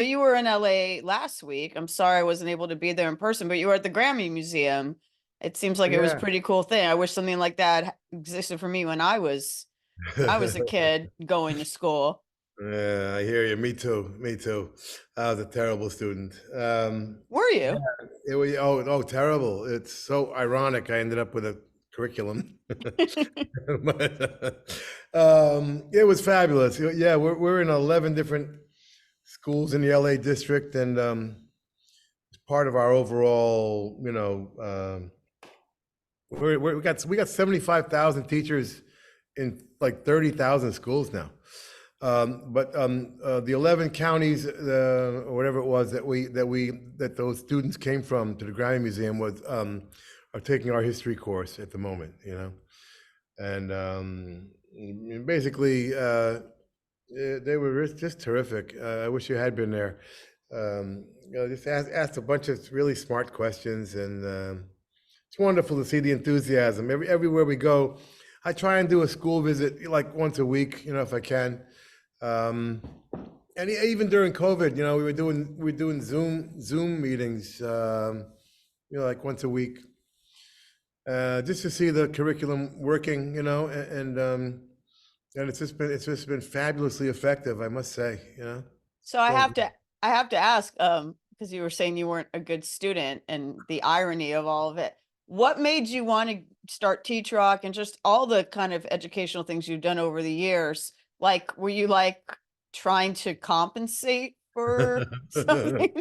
You were in LA last week. I'm sorry I wasn't able to be there in person, but you were at the Grammy Museum. It seems like it was a Yeah. pretty cool thing. I wish something like that existed for me when I was a kid going to school. Yeah, I hear you. Me too. Me too. I was a terrible student. Were Yeah, you? it was terrible. It's so ironic. I ended up with a curriculum, but it was fabulous. Yeah, we're in 11 different schools in the LA district, and it's part of our overall, we got 75,000 teachers in like 30,000 schools now. But the 11 counties, or whatever it was that those students came from to the Grammy Museum are taking our history course at the moment, and basically they were just terrific. I wish you had been there. Just asked a bunch of really smart questions, and it's wonderful to see the enthusiasm. Everywhere we go, I try and do a school visit like once a week, if I can. Um, and even during COVID, we were doing Zoom meetings, like once a week, just to see the curriculum working, and it's just been fabulously effective, I must say. So I So have to I have to ask, because you were saying you weren't a good student and the irony of all of it. What made you want to start TeachRock and just all the kind of educational things you've done over the years? Like, were you like trying to compensate for something?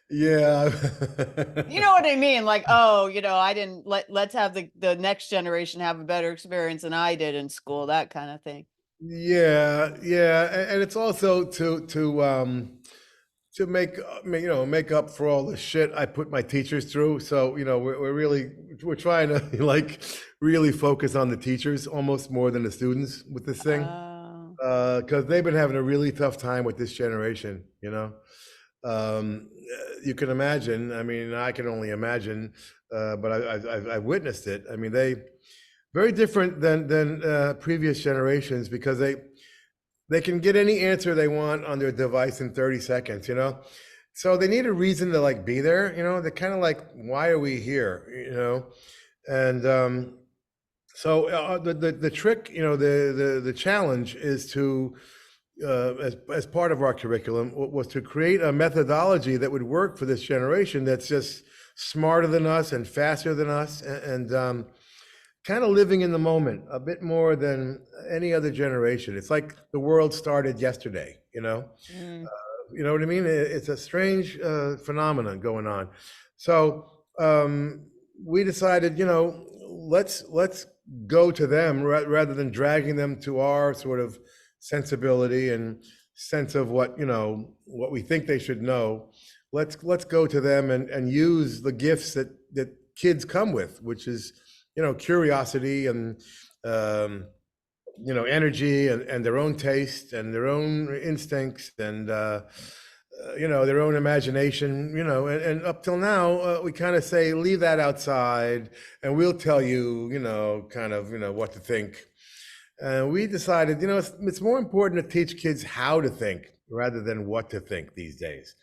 yeah. You know what I mean? Like, oh, I didn't let's have the next generation have a better experience than I did in school, that kind of thing. Yeah, yeah, and it's also to make up for all the shit I put my teachers through. So we're trying to like really focus on the teachers almost more than the students with this thing, Oh. because they've been having a really tough time with this generation. Um, you can imagine. I mean, I can only imagine, but I've witnessed it. I mean, they very different than previous generations because they can get any answer they want on their device in 30 seconds. So they need a reason to like be there. They're kind of like, why are we here? And so the trick, the challenge is to as part of our curriculum was to create a methodology that would work for this generation that's just smarter than us and faster than us, and kind of living in the moment a bit more than any other generation. It's like the world started yesterday. Mm. You know what I mean? It's a strange phenomenon going on. So we decided, let's go to them rather than dragging them to our sort of sensibility and sense of what we think they should know. Let's go to them and use the gifts that kids come with, which is curiosity and energy and their own taste and their own instincts and their own imagination, and up till now, we kind of say, leave that outside and we'll tell you, kind of, what to think. And we decided, it's more important to teach kids how to think rather than what to think these days.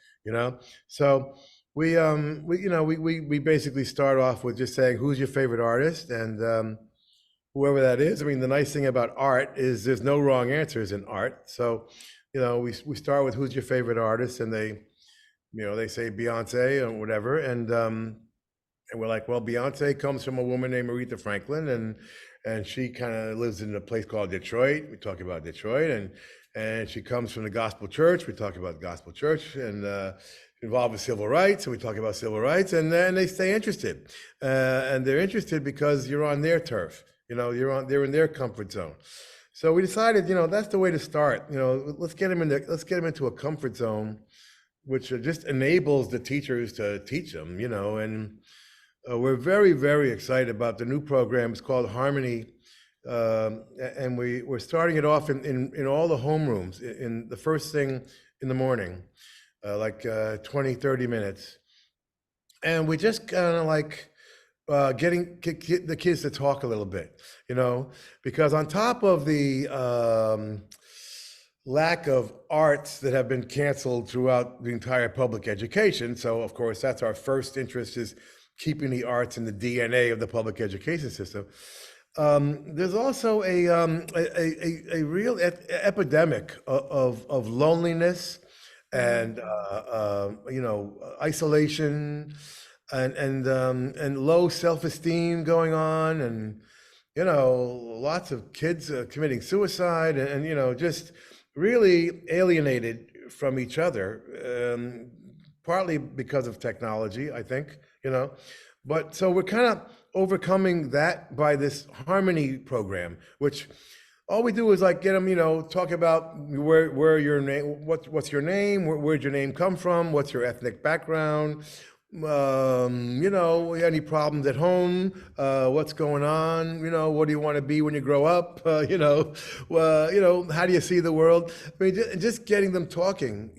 So we basically start off with just saying, who's your favorite artist? And whoever that is. I mean, the nice thing about art is there's no wrong answers in art. So, we start with who's your favorite artist, and they say Beyonce or whatever, and we're like, well, Beyonce comes from a woman named Aretha Franklin, and she kind of lives in a place called Detroit. We talk about Detroit, and she comes from the gospel church. We talk about the gospel church, and involved with civil rights, and we talk about civil rights, and then they stay interested, and they're interested because you're on their turf. They're in their comfort zone. So we decided, that's the way to start. Let's get them into a comfort zone, which just enables the teachers to teach them. And we're very, very excited about the new program. It's called Harmony, and we're starting it off in all the homerooms in the first thing in the morning, like 20, 30 minutes, and we just kind of like getting the kids to talk a little bit, because on top of the lack of arts that have been canceled throughout the entire public education. So, of course, that's our first interest, is keeping the arts in the DNA of the public education system. There's also a real epidemic of loneliness and isolation and low self-esteem going on, and lots of kids committing suicide, and just really alienated from each other, partly because of technology, I think, but so we're kind of overcoming that by this harmony program, which all we do is like get them, talk about where your name, what's your name, where'd your name come from, what's your ethnic background, any problems at home, what's going on, what do you want to be when you grow up, how do you see the world? I mean, just getting them talking,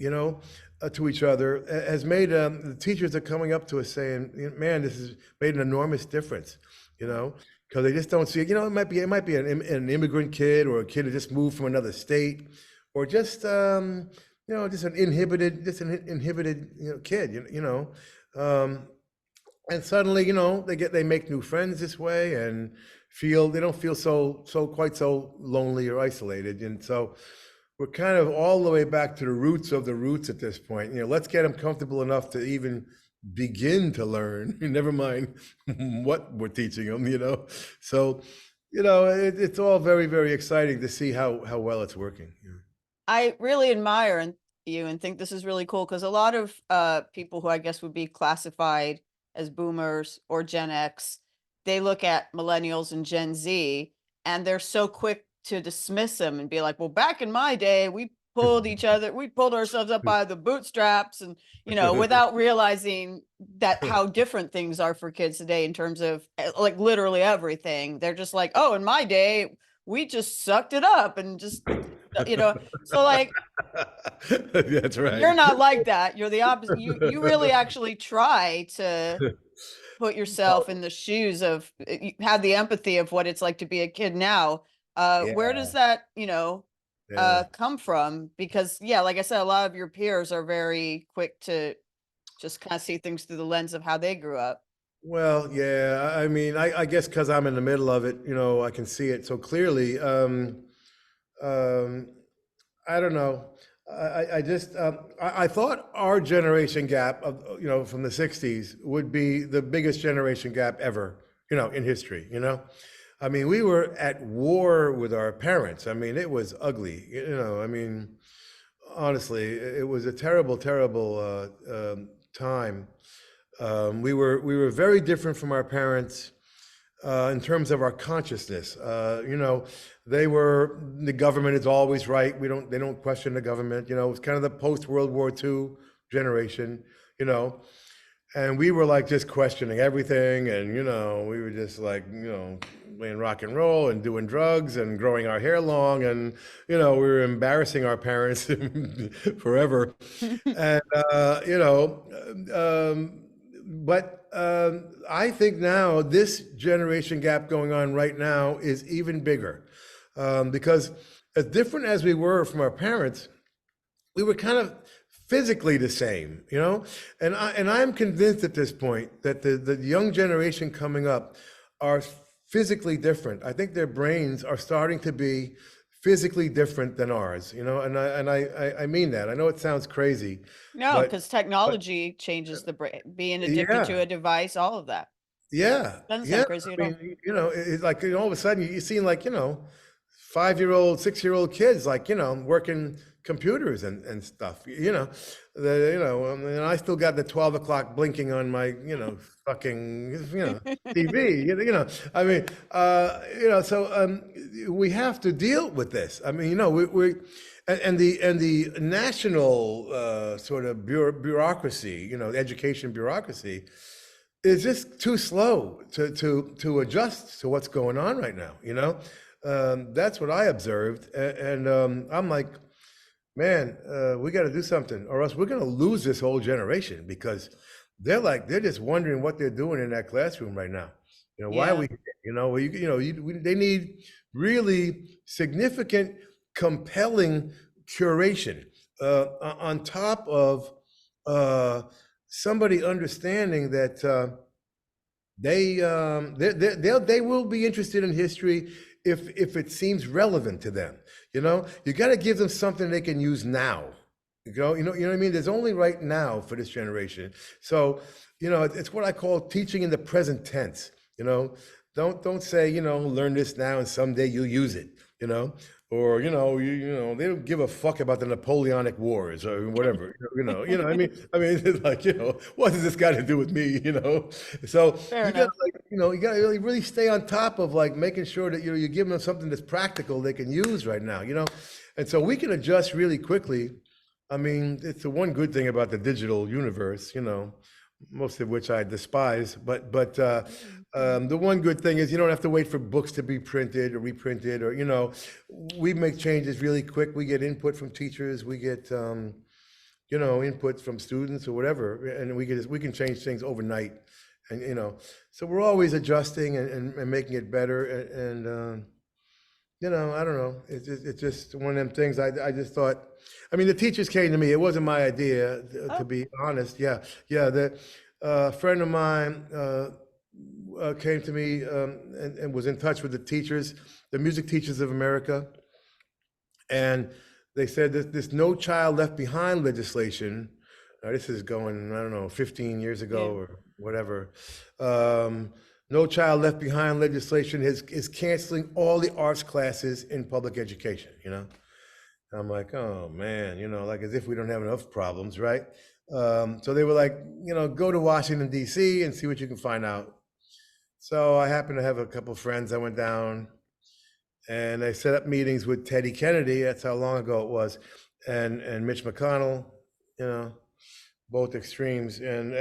to each other has made, the teachers are coming up to us saying, man, this has made an enormous difference, because they just don't see it. It might be an immigrant kid, or a kid who just moved from another state, or just just an inhibited kid, and suddenly, they make new friends this way, and they don't feel quite so lonely or isolated. And so we're kind of all the way back to the roots of the roots at this point. Let's get them comfortable enough to even begin to learn, never mind what we're teaching them, So, it's all very, very exciting to see how well it's working. I really admire you and think this is really cool, because a lot of people who I guess would be classified as boomers or Gen X, they look at millennials and Gen Z, and they're so quick to dismiss them and be like, well, back in my day, we pulled ourselves up by the bootstraps, and without realizing that how different things are for kids today in terms of like literally everything. They're just like, oh, in my day, we just sucked it up and just so like, That's right. you're not like that. You're the opposite. You really actually try to put yourself in the shoes of, you have the empathy of what it's like to be a kid now. Where Yeah, does that, yeah. come from? Because yeah, like I said, a lot of your peers are very quick to just kind of see things through the lens of how they grew up. Well, yeah, I mean, I guess because I'm in the middle of it, I can see it so clearly. Um, I don't know. I just I thought our generation gap of from the '60s would be the biggest generation gap ever, in history. I mean, we were at war with our parents. I mean, it was ugly. I mean, honestly, it was a terrible, terrible time. We were very different from our parents in terms of our consciousness. The government is always right. They don't question the government. It's kind of the post World War II generation. And we were like just questioning everything, and we were just like playing rock and roll and doing drugs and growing our hair long, and we were embarrassing our parents forever. And but I think now this generation gap going on right now is even bigger, because as different as we were from our parents, we were kind of physically the same, and I'm convinced at this point that the young generation coming up are physically different. I think their brains are starting to be physically different than ours, and I mean that. I know it sounds crazy, No, but because technology changes the brain, being addicted to yeah, a device, all of that. yeah, Doesn't yeah. sound crazy at I all. mean, it's like all of a sudden you see like 5-year-old, 6-year-old kids like working computers and stuff. And I still got the 12 o'clock blinking on my fucking TV. I mean, So we have to deal with this. I mean, we and the national sort of bureaucracy, education bureaucracy, is just too slow to adjust to what's going on right now. That's what I observed, and I'm like, man, we got to do something, or else we're going to lose this whole generation, because they're just wondering what they're doing in that classroom right now. Why are Yeah. we? They need really significant, compelling curation, on top of uh, somebody understanding that they will be interested in history if it seems relevant to them. You know, you got to give them something they can use now. You know what I mean? There's only right now for this generation. So, you know, it's what I call teaching in the present tense. You know, don't say, you know, learn this now and someday you'll use it. You know, or you know, they don't give a fuck about the Napoleonic Wars or whatever. I mean, it's like, you know, what does this got to do with me? You know, so Fair you got to, enough. like, you know, you got to really stay on top of like making sure that, you know, you're giving them something that's practical they can use right now. You know, and so we can adjust really quickly. I mean, it's the one good thing about the digital universe, you know, most of which I despise. The one good thing is you don't have to wait for books to be printed or reprinted, or, you know, we make changes really quick. We get input from teachers, we get you know, input from students or whatever, and we can change things overnight, and, you know, so we're always adjusting and making it better, you know, I don't know. It's just one of them things. I just thought, I mean, the teachers came to me. It wasn't my idea, to Oh, be honest. Yeah, yeah. The friend of mine came to me, and was in touch with the teachers, the Music Teachers of America, and they said that this No Child Left Behind legislation. This is going, I don't know, 15 years yeah. ago or whatever. Um, no Child Left Behind legislation is canceling all the arts classes in public education, you know? I'm like, oh man, you know, like as if we don't have enough problems, right? So they were like, you know, go to Washington, D.C. and see what you can find out. So I happened to have a couple of friends. I went down and I set up meetings with Teddy Kennedy. That's how long ago it was. And Mitch McConnell, you know, both extremes, and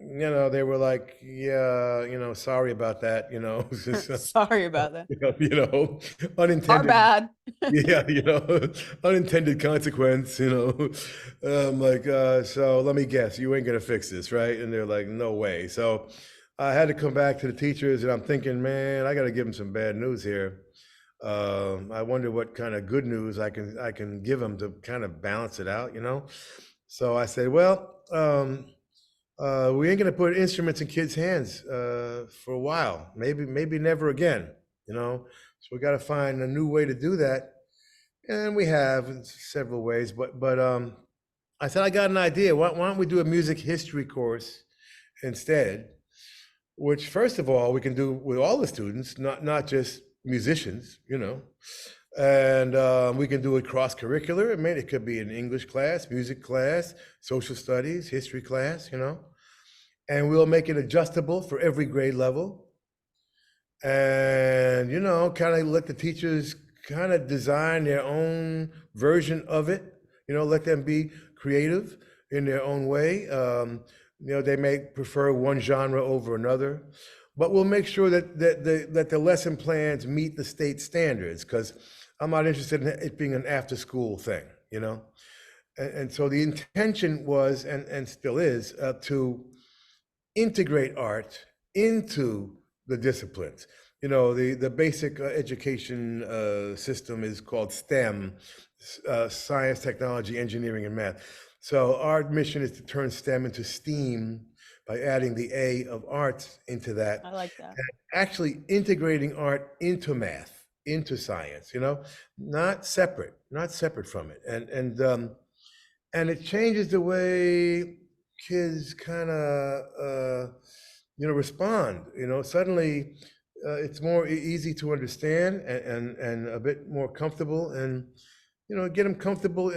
you know, they were like, yeah, you know, sorry about that, you know. Sorry about that. You know, Our unintended, bad. yeah, you know, unintended consequence, you know. I'm like, so let me guess, you ain't gonna fix this, right? And they're like, no way. So I had to come back to the teachers, and I'm thinking, man, I got to give them some bad news here. I wonder what kind of good news I can give them to kind of balance it out, you know. So I said, well, we ain't gonna put instruments in kids' hands for a while, maybe never again, you know. So we got to find a new way to do that, and we have in several ways. But I said I got an idea. Why don't we do a music history course instead? Which, first of all, we can do with all the students, not just musicians, you know. And we can do it cross curricular. I mean, it could be an English class, music class, social studies, history class, you know. And we'll make it adjustable for every grade level. And, you know, kind of let the teachers kind of design their own version of it, you know, let them be creative in their own way. You know, they may prefer one genre over another, but we'll make sure that the lesson plans meet the state standards, because I'm not interested in it being an after school thing, you know? And so the intention was, and still is, to integrate art into the disciplines. You know, the basic education system is called STEM, science, technology, engineering, and math. So our mission is to turn STEM into STEAM by adding the A of arts into that, I like that. and actually integrating art into math, into science, you know, not separate from it. And it changes the way kids kind of you know, respond. You know, suddenly it's more easy to understand, and a bit more comfortable, and, you know, get them comfortable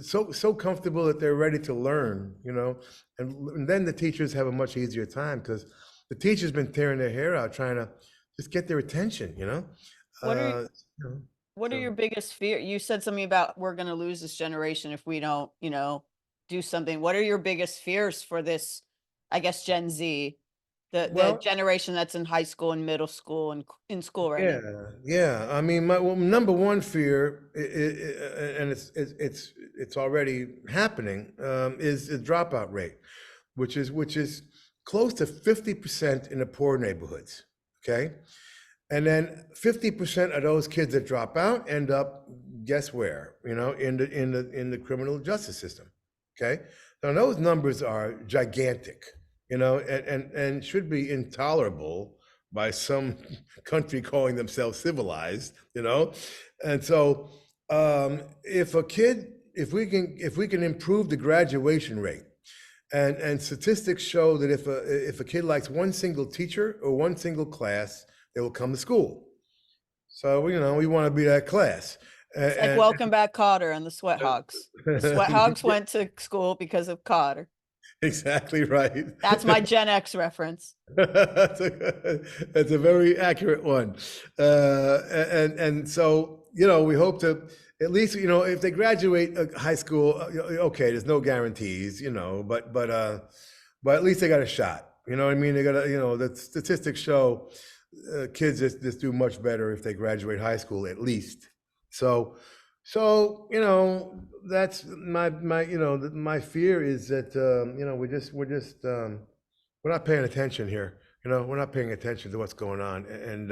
so comfortable that they're ready to learn, you know. And then the teachers have a much easier time, because the teachers been tearing their hair out trying to just get their attention, you know. What are You know, what are so. your biggest fear? You said something about we're going to lose this generation if we don't, you know, do something. What are your biggest fears for this, I guess, Gen Z, the Well, generation that's in high school and middle school and in school right yeah, now? yeah. I mean, my number one fear, and it's already happening, is the dropout rate, which is close to 50% in the poor neighborhoods. Okay, and then 50% of those kids that drop out end up guess where? In the criminal justice system. Okay, now those numbers are gigantic, and should be intolerable by some country calling themselves civilized, and so if we can improve the graduation rate, and statistics show that if a kid likes one single teacher or one single class, they will come to school. So we want to be that class. It's like Welcome Back, Kotter and the Sweat Hogs. The Sweat Hogs went to school because of Kotter. Exactly right. That's my Gen X reference. That's a very accurate one. And so, we hope to at least, if they graduate high school, okay, there's no guarantees, but at least they got a shot. You know what I mean? They got the statistics show kids just do much better if they graduate high school, at least. So, that's my fear is that, we're not paying attention here. We're not paying attention to what's going on, and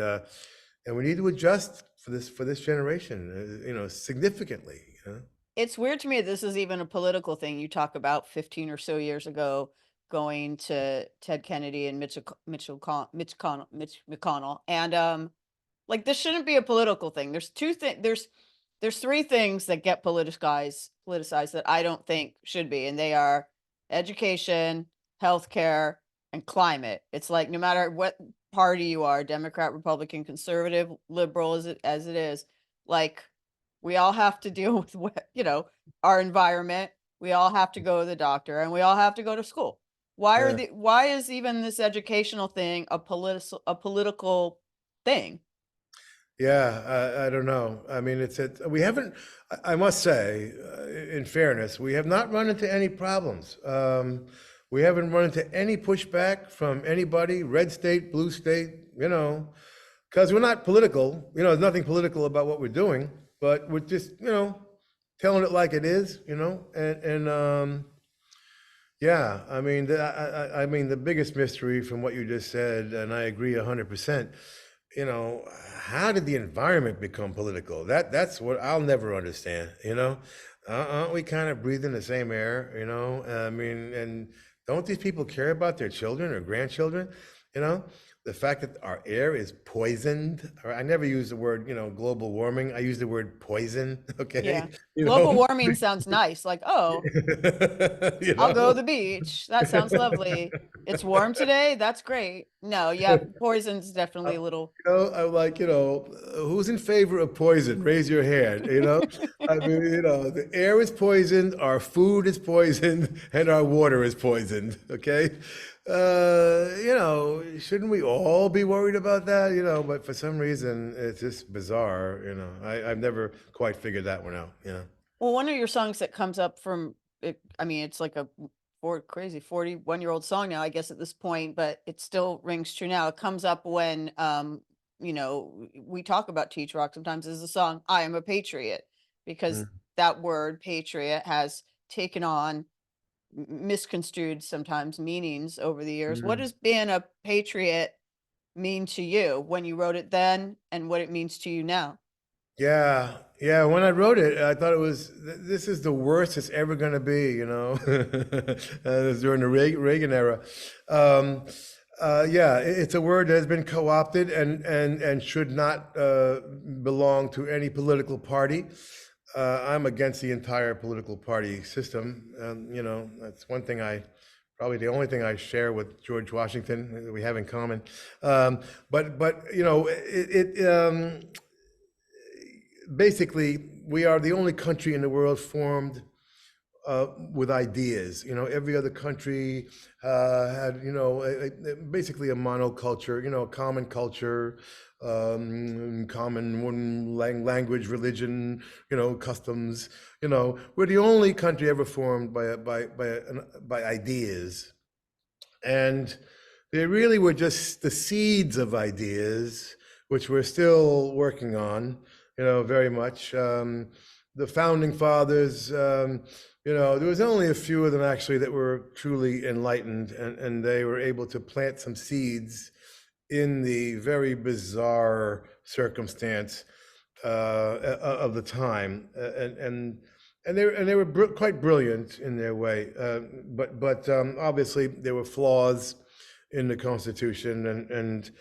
we need to adjust for this generation, significantly. It's weird to me this is even a political thing. You talk about 15 or so years ago going to Ted Kennedy and Mitch McConnell, and like this shouldn't be a political thing. There's there's three things that get politicized that I don't think should be, and they are education, healthcare, and climate. It's like no matter what party you are, Democrat, Republican, conservative, liberal as it is, like we all have to deal with our environment. We all have to go to the doctor, and we all have to go to school. Yeah. Why is even this educational thing a political thing? Yeah, I don't know. I mean, we haven't, I must say, in fairness, we have not run into any problems. We haven't run into any pushback from anybody, red state, blue state, because we're not political. There's nothing political about what we're doing, but we're just, telling it like it is, and yeah, I mean, the biggest mystery from what you just said, and I agree 100%. How did the environment become political? That's what I'll never understand. Aren't we kind of breathing the same air? I mean, and don't these people care about their children or grandchildren? The fact that our air is poisoned, or I never use the word, global warming. I use the word poison. Okay. Yeah. Global warming sounds nice. Like, oh, I'll go to the beach. That sounds lovely. It's warm today. That's great. No, yeah, poison's definitely a little. I'm like, who's in favor of poison? Raise your hand. I mean, the air is poisoned, our food is poisoned, and our water is poisoned. Okay. Shouldn't we all be worried about that? But for some reason, it's just bizarre. I've never quite figured that one out. Well, one of your songs that comes up from it, I mean, it's like a crazy 41-year-old song now, I guess at this point, but it still rings true now. It comes up when we talk about TeachRock sometimes as a song, I Am a Patriot, because Mm. that word patriot has taken on misconstrued sometimes meanings over the years. What Mm. does being a patriot mean to you when you wrote it then, and what it means to you now? Yeah, yeah. When I wrote it, I thought this is the worst it's ever going to be. It was during the Reagan era. Yeah, it's a word that has been co-opted and should not belong to any political party. I'm against the entire political party system. That's one thing probably the only thing I share with George Washington that we have in common. But basically, we are the only country in the world formed with ideas. Every other country had, basically a monoculture, a common culture, common one language, religion, customs. We're the only country ever formed by ideas, and they really were just the seeds of ideas, which we're still working on. Very much. The founding fathers, there was only a few of them actually that were truly enlightened, and they were able to plant some seeds in the very bizarre circumstance of the time, and they were quite brilliant in their way. But obviously there were flaws in the Constitution, and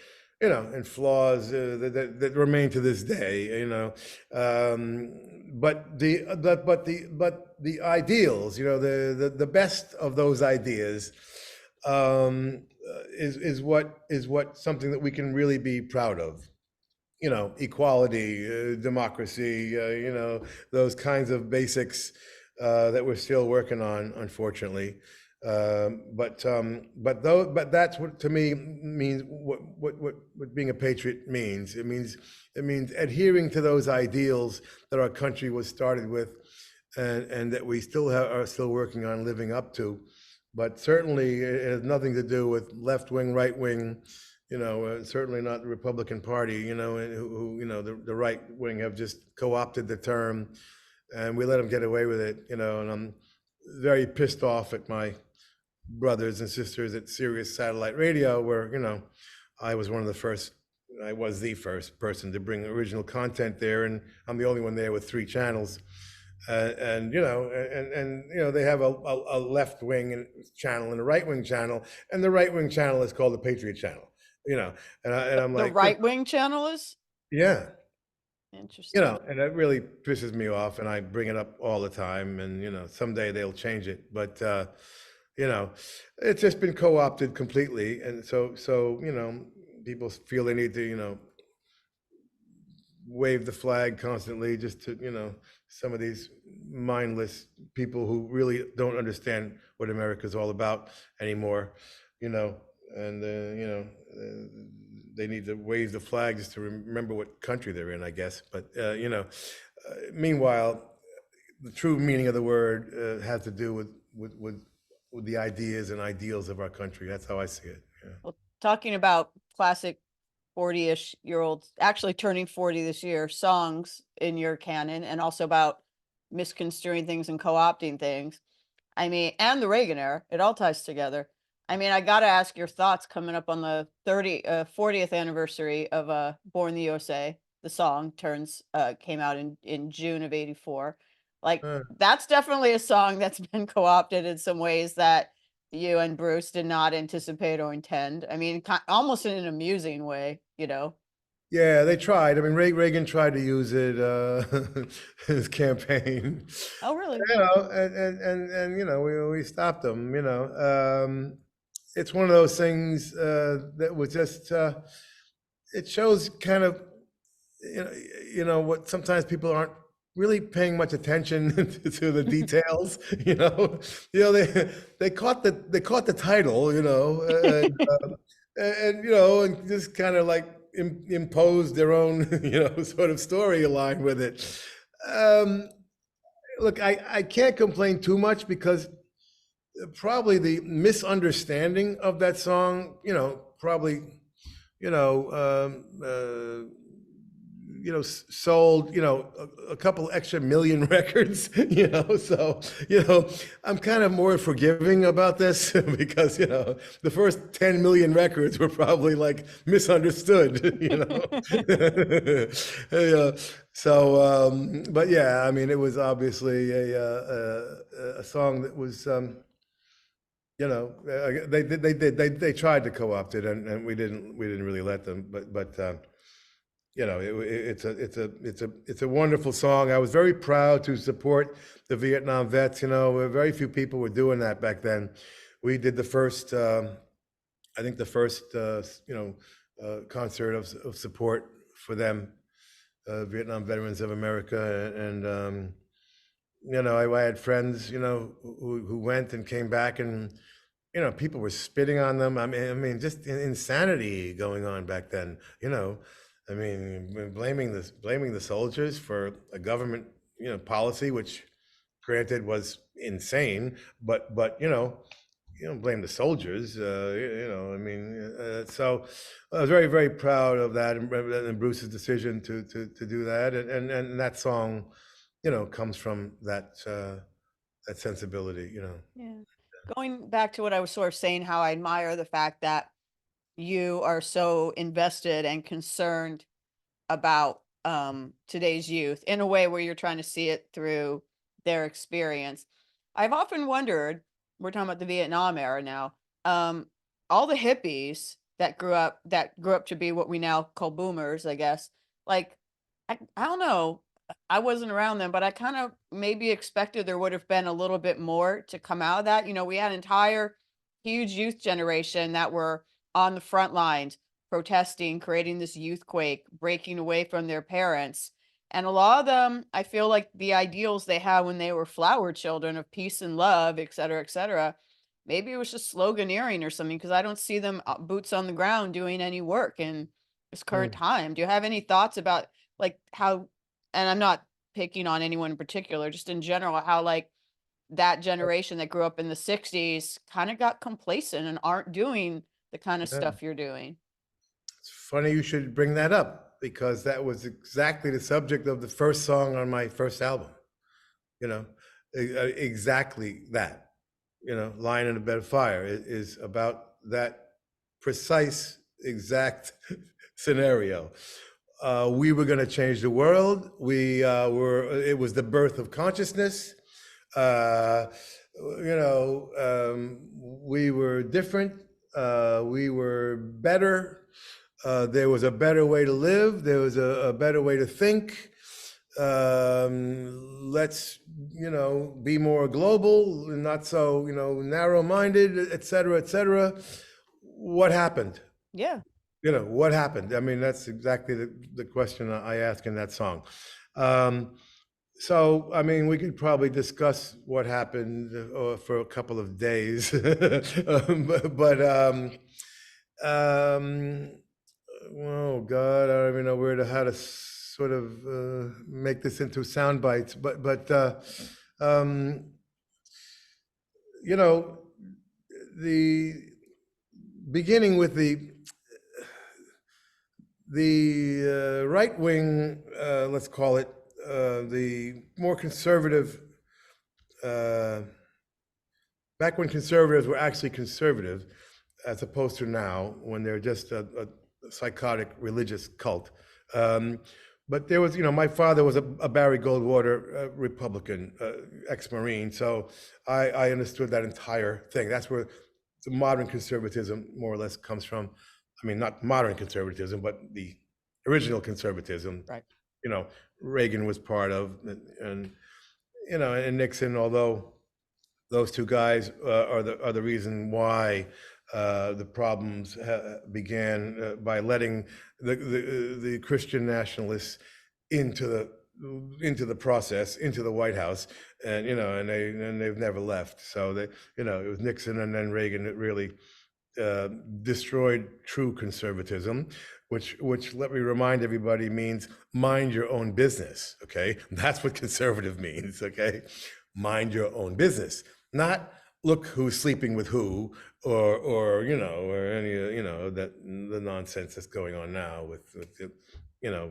and flaws that remain to this day. But the ideals, the best of those ideas, is what something that we can really be proud of. Equality, democracy, those kinds of basics that we're still working on, unfortunately. But that's what to me means what being a patriot means. It means adhering to those ideals that our country was started with, and that we still are still working on living up to. But certainly, it has nothing to do with left wing, right wing. Certainly not the Republican Party. The right wing have just co-opted the term, and we let them get away with it. And I'm very pissed off at my brothers and sisters at Sirius Satellite Radio, where I was the first person to bring original content there, and I'm the only one there with 3 channels. They have a left wing channel and a right wing channel, and the right wing channel is called the Patriot channel. I'm The like, right wing channel is yeah, interesting. and that really pisses me off, and I bring it up all the time, and someday they'll change it, but it's just been co-opted completely, and so people feel they need to wave the flag constantly, just to some of these mindless people who really don't understand what America's all about anymore. And they need to wave the flag just to remember what country they're in, I guess. But meanwhile, the true meaning of the word has to do with the ideas and ideals of our country. That's how I see it. Yeah. Well, talking about classic 40-ish-year-olds, actually turning 40 this year, songs in your canon, and also about misconstruing things and co-opting things. I mean, and the Reagan era, it all ties together. I mean, I got to ask your thoughts coming up on the 40th anniversary of Born in the USA. The song came out in June of '84. Like, Uh, that's definitely a song that's been co-opted in some ways that you and Bruce did not anticipate or intend. I mean, almost in an amusing way. Yeah, they tried. I mean, Reagan tried to use it his campaign. Oh, really? And we stopped them. It's one of those things that was just it shows kind of you know what sometimes people aren't really paying much attention to the details. They caught the title. And just kind of like impose their own, sort of storyline with it. Um, Look, I can't complain too much, because probably the misunderstanding of that song, probably, you know, sold, a couple extra million records, so, I'm kind of more forgiving about this because, the first 10 million records were probably like misunderstood, Yeah. So, but yeah, I mean, it was obviously a song that was, they tried to co-opt it, and we didn't really let them, but it's a wonderful song. I was very proud to support the Vietnam vets. Very few people were doing that back then. We did the first, I think the first, concert of support for them, Vietnam Veterans of America, and I had friends, who went and came back, and people were spitting on them. I mean, just insanity going on back then. I mean, blaming the soldiers for a government, policy, which, granted, was insane, but you don't blame the soldiers. I mean, so I was very, very proud of that, and Bruce's decision to do that, and that song, comes from that sensibility. Yeah. Going back to what I was sort of saying, how I admire the fact that you are so invested and concerned about today's youth in a way where you're trying to see it through their experience. I've often wondered, we're talking about the Vietnam era now, um, all the hippies that grew up to be what we now call boomers, I guess. Like, I don't know. I wasn't around them, but I kind of maybe expected there would have been a little bit more to come out of that. You know, we had an entire huge youth generation that were on the front lines protesting, creating this youth quake, breaking away from their parents. And a lot of them, I feel like the ideals they had when they were flower children of peace and love, et cetera, maybe it was just sloganeering or something because I don't see them boots on the ground doing any work in this current Mm. time. Do you have any thoughts about like how, and I'm not picking on anyone in particular, just in general, how like that generation that grew up in the 60s kind of got complacent and aren't doing the kind of Yeah. stuff you're doing? It's funny you should bring that up because that was exactly the subject of the first song on my first album. You know, exactly that. You know, "Lying in a Bed of Fire" is about that precise, exact scenario. We were going to change the world. We were. It was the birth of consciousness. Uh, we were different. We were better. There was a better way to live. There was a better way to think. Let's, be more global and not so, narrow-minded, et cetera, et cetera. What happened? Yeah. What happened? I mean, that's exactly the question I ask in that song. So, I mean, we could probably discuss what happened for a couple of days, but oh God, I don't even know how to sort of make this into sound bites. But um, you know, the beginning with the right wing, let's call it, the more conservative. Back when conservatives were actually conservative, as opposed to now when they're just a psychotic religious cult. But there was, my father was a Barry Goldwater Republican, ex-Marine, so I understood that entire thing. That's where the modern conservatism more or less comes from. I mean, not modern conservatism, but the original conservatism. Right. Reagan was part of, and and Nixon, although those two guys are the reason why the problems began by letting the Christian nationalists into the process, into the White House, and they've never left. So it was Nixon and then Reagan that really destroyed true conservatism, which let me remind everybody means mind your own business. Okay, that's what conservative means. Okay, mind your own business, not look who's sleeping with who, or any that the nonsense that's going on now with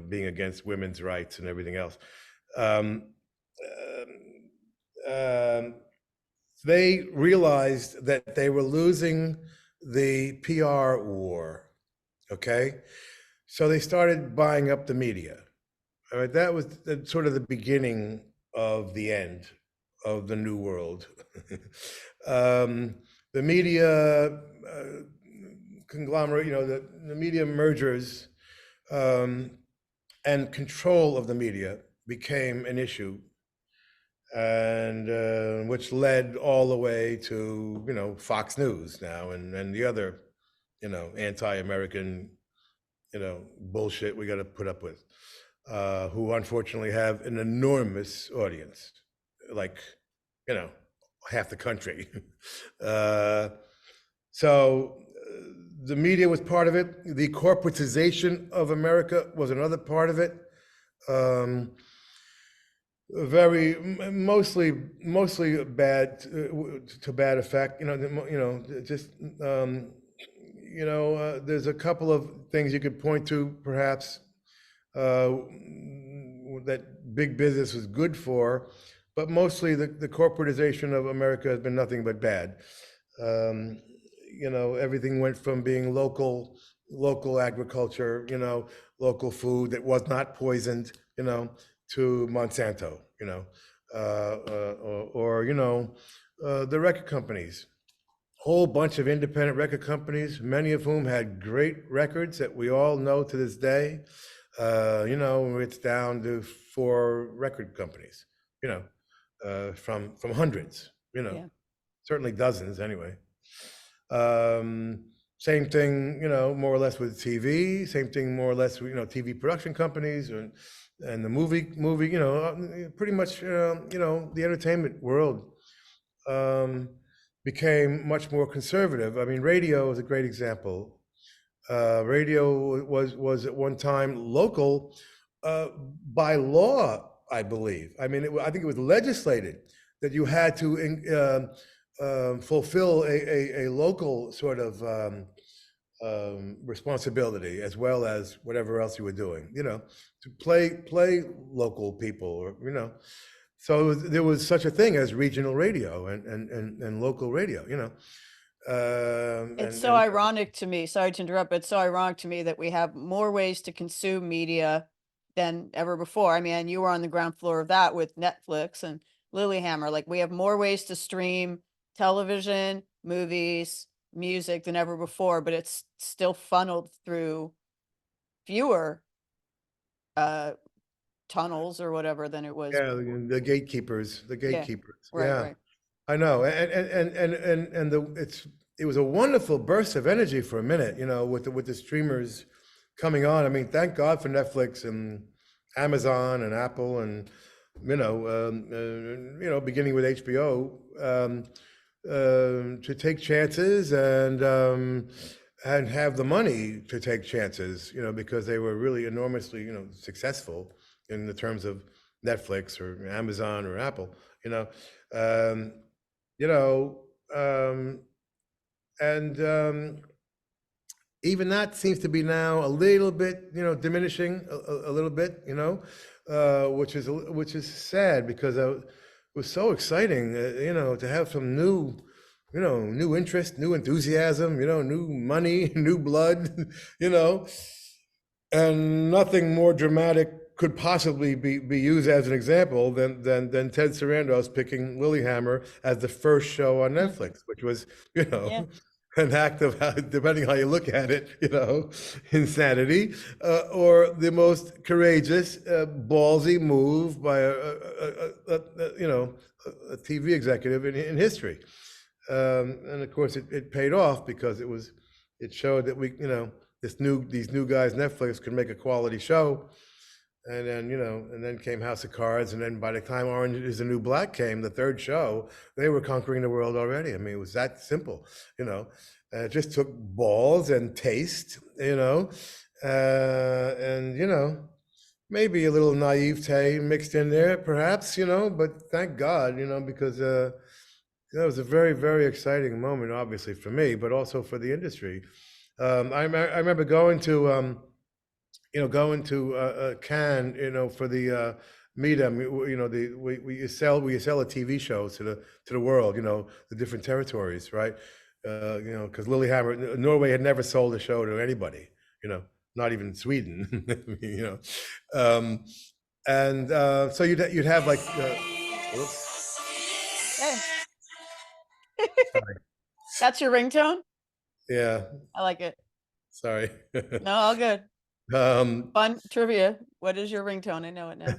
being against women's rights and everything else. Um, they realized that they were losing the PR war. Okay, so they started buying up the media. All right, that was sort of the beginning of the end of the new world. The media conglomerate, the media mergers and control of the media became an issue, and which led all the way to Fox News now and the other anti-American bullshit we got to put up with, who unfortunately have an enormous audience, like half the country. So the media was part of it. The corporatization of America was another part of it. Very mostly bad to bad effect. Just there's a couple of things you could point to, perhaps, that big business was good for, but mostly the corporatization of America has been nothing but bad. Everything went from being local local agriculture, local food that was not poisoned, to Monsanto, the record companies. Whole bunch of independent record companies, many of whom had great records that we all know to this day. It's down to 4 record companies, from hundreds, Yeah. certainly dozens anyway. Same thing, more or less with TV. Same thing, more or less, TV production companies and the movie, pretty much, the entertainment world became much more conservative. I mean, radio is a great example. Radio was at one time local by law, I believe. I mean, I think it was legislated that you had to fulfill a local sort of responsibility as well as whatever else you were doing, to play local people, or so there was such a thing as regional radio and local radio, It's so ironic to me, sorry to interrupt, but it's so ironic to me that we have more ways to consume media than ever before. I mean, and you were on the ground floor of that with Netflix and Lilyhammer. Like, we have more ways to stream television, movies, music than ever before, but it's still funneled through fewer tunnels or whatever than it was. Yeah, the gatekeepers, Right, yeah. right. I know, and it was a wonderful burst of energy for a minute, with the streamers coming on. I mean, thank God for Netflix and Amazon and Apple, and beginning with HBO, to take chances and have the money to take chances, because they were really enormously, successful in the terms of Netflix or Amazon or Apple, um, and even that seems to be now a little bit, diminishing a little bit, which is sad, because it was so exciting, to have some new interest, new enthusiasm, new money, new blood, and nothing more dramatic could possibly be used as an example than Ted Sarandos picking Lilyhammer as the first show on Netflix, which was, Yeah. an act of, depending how you look at it, insanity, or the most courageous, ballsy move by a TV executive in history. And of course, it paid off, because it showed that these new guys, Netflix, could make a quality show. And then, and then came House of Cards. And then by the time Orange is the New Black came, the third show, they were conquering the world already. I mean, it was that simple, it just took balls and taste, and, maybe a little naivete mixed in there, perhaps, but thank God, because that was a very, very exciting moment, obviously for me, but also for the industry. I remember going to Cannes, for the Medem, we sell a TV show to the world, the different territories, right? Because Lilyhammer, Norway had never sold a show to anybody, not even Sweden, and so you'd have like, oops, Hey, sorry. that's your ringtone? Yeah, I like it. sorry. No, all good. Um, Fun trivia. What is your ringtone? I know it now.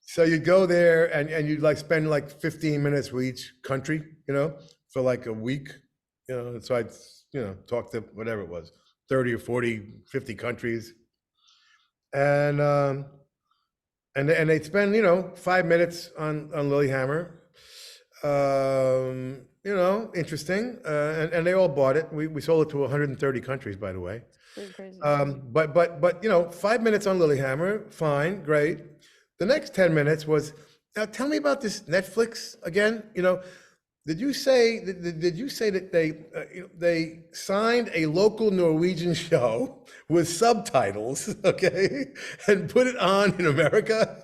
So you go there and you'd like spend like 15 minutes with each country, for like a week, so I'd, talk to whatever it was, 30 or 40, 50 countries. And they'd spend, 5 minutes on Lilyhammer. Interesting. And they all bought it. We sold it to 130 countries, by the way. Pretty crazy. But 5 minutes on Lilyhammer, fine, great. The next 10 minutes was, now tell me about this Netflix again. Did you say that they signed a local Norwegian show with subtitles, okay, and put it on in America?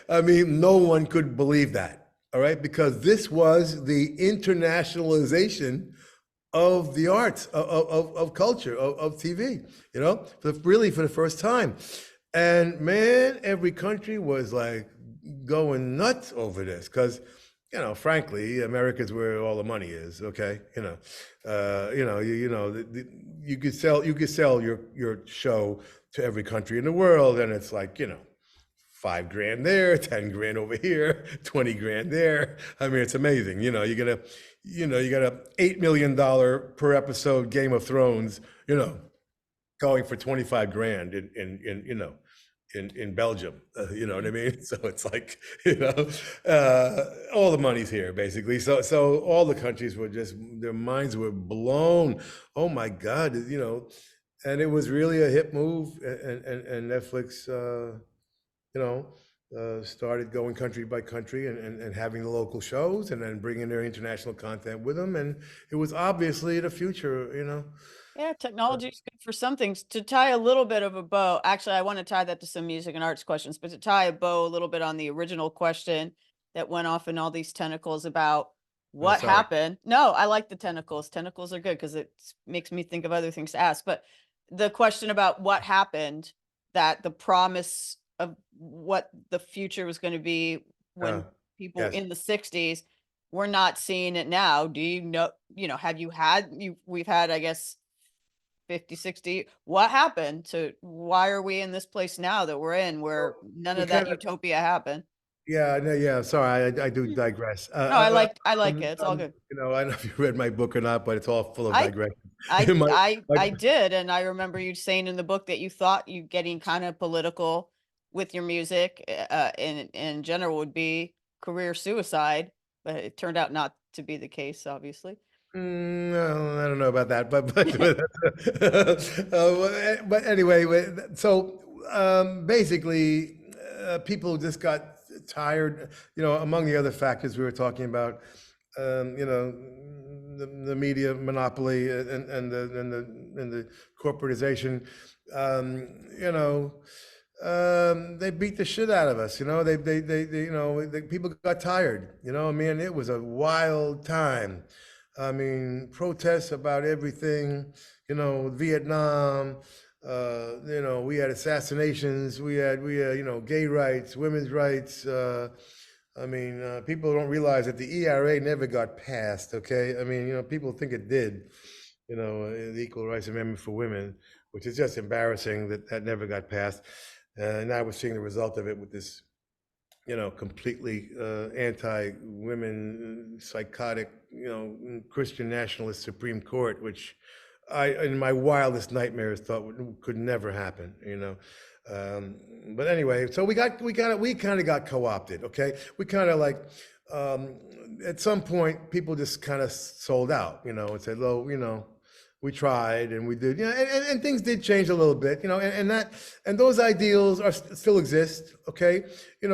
I mean, no one could believe that, all right, because this was the internationalization of the arts, of culture, of TV, really for the first time. And man, every country was like going nuts over this because, frankly, America's where all the money is. Okay, you could sell your show to every country in the world, and it's like, 5 grand there, 10 grand over here, 20 grand there. I mean, it's amazing. You got a $8 million per episode Game of Thrones, going for 25 grand in Belgium. You know what I mean? So it's like, all the money's here basically. So all the countries were just, their minds were blown. Oh my God, and it was really a hit move, and Netflix, you know, started going country by country, and having the local shows, and then bringing their international content with them. And it was obviously the future. Yeah, technology is good for some things. To tie a little bit of a bow, actually, I want to tie that to some music and arts questions, but to tie a bow a little bit on the original question that went off in all these tentacles about Oh, what sorry. happened. No, I like the tentacles. Tentacles are good because it makes me think of other things to ask. But the question about what happened, that the promise of what the future was going to be when Uh, people yes. in the 60s, we're not seeing it now. Do you know, have you had, we've had, I guess, 50, 60. What happened to, why are we in this place now that we're in where none We of that kind of, utopia happened? yeah, no, yeah. Sorry, I do Mm. digress. No, I like it. It's all good. I don't know if you read my book or not, but it's all full of I digression. I My, I my, I did, and I remember you saying in the book that you thought you getting kind of political with your music, in general would be career suicide, but it turned out not to be the case, obviously. No, I don't know about that, but anyway, so basically, people just got tired. Among the other factors we were talking about, the media monopoly, and the corporatization. They beat the shit out of us. People got tired. I mean, it was a wild time. I mean, protests about everything, Vietnam, we had assassinations, we had, gay rights, women's rights. I mean, people don't realize that the ERA never got passed, okay? I mean, people think it did, the Equal Rights Amendment for Women, which is just embarrassing that that never got passed. And now we're seeing the result of it with this, completely anti-women, psychotic, Christian nationalist Supreme Court, which I, in my wildest nightmares, thought could never happen. But anyway, so we kind of got co-opted. Okay, we kind of like, at some point, people just kind of sold out, and said, "Well, we tried and we did, and things did change a little bit, and those ideals still exist. Okay, you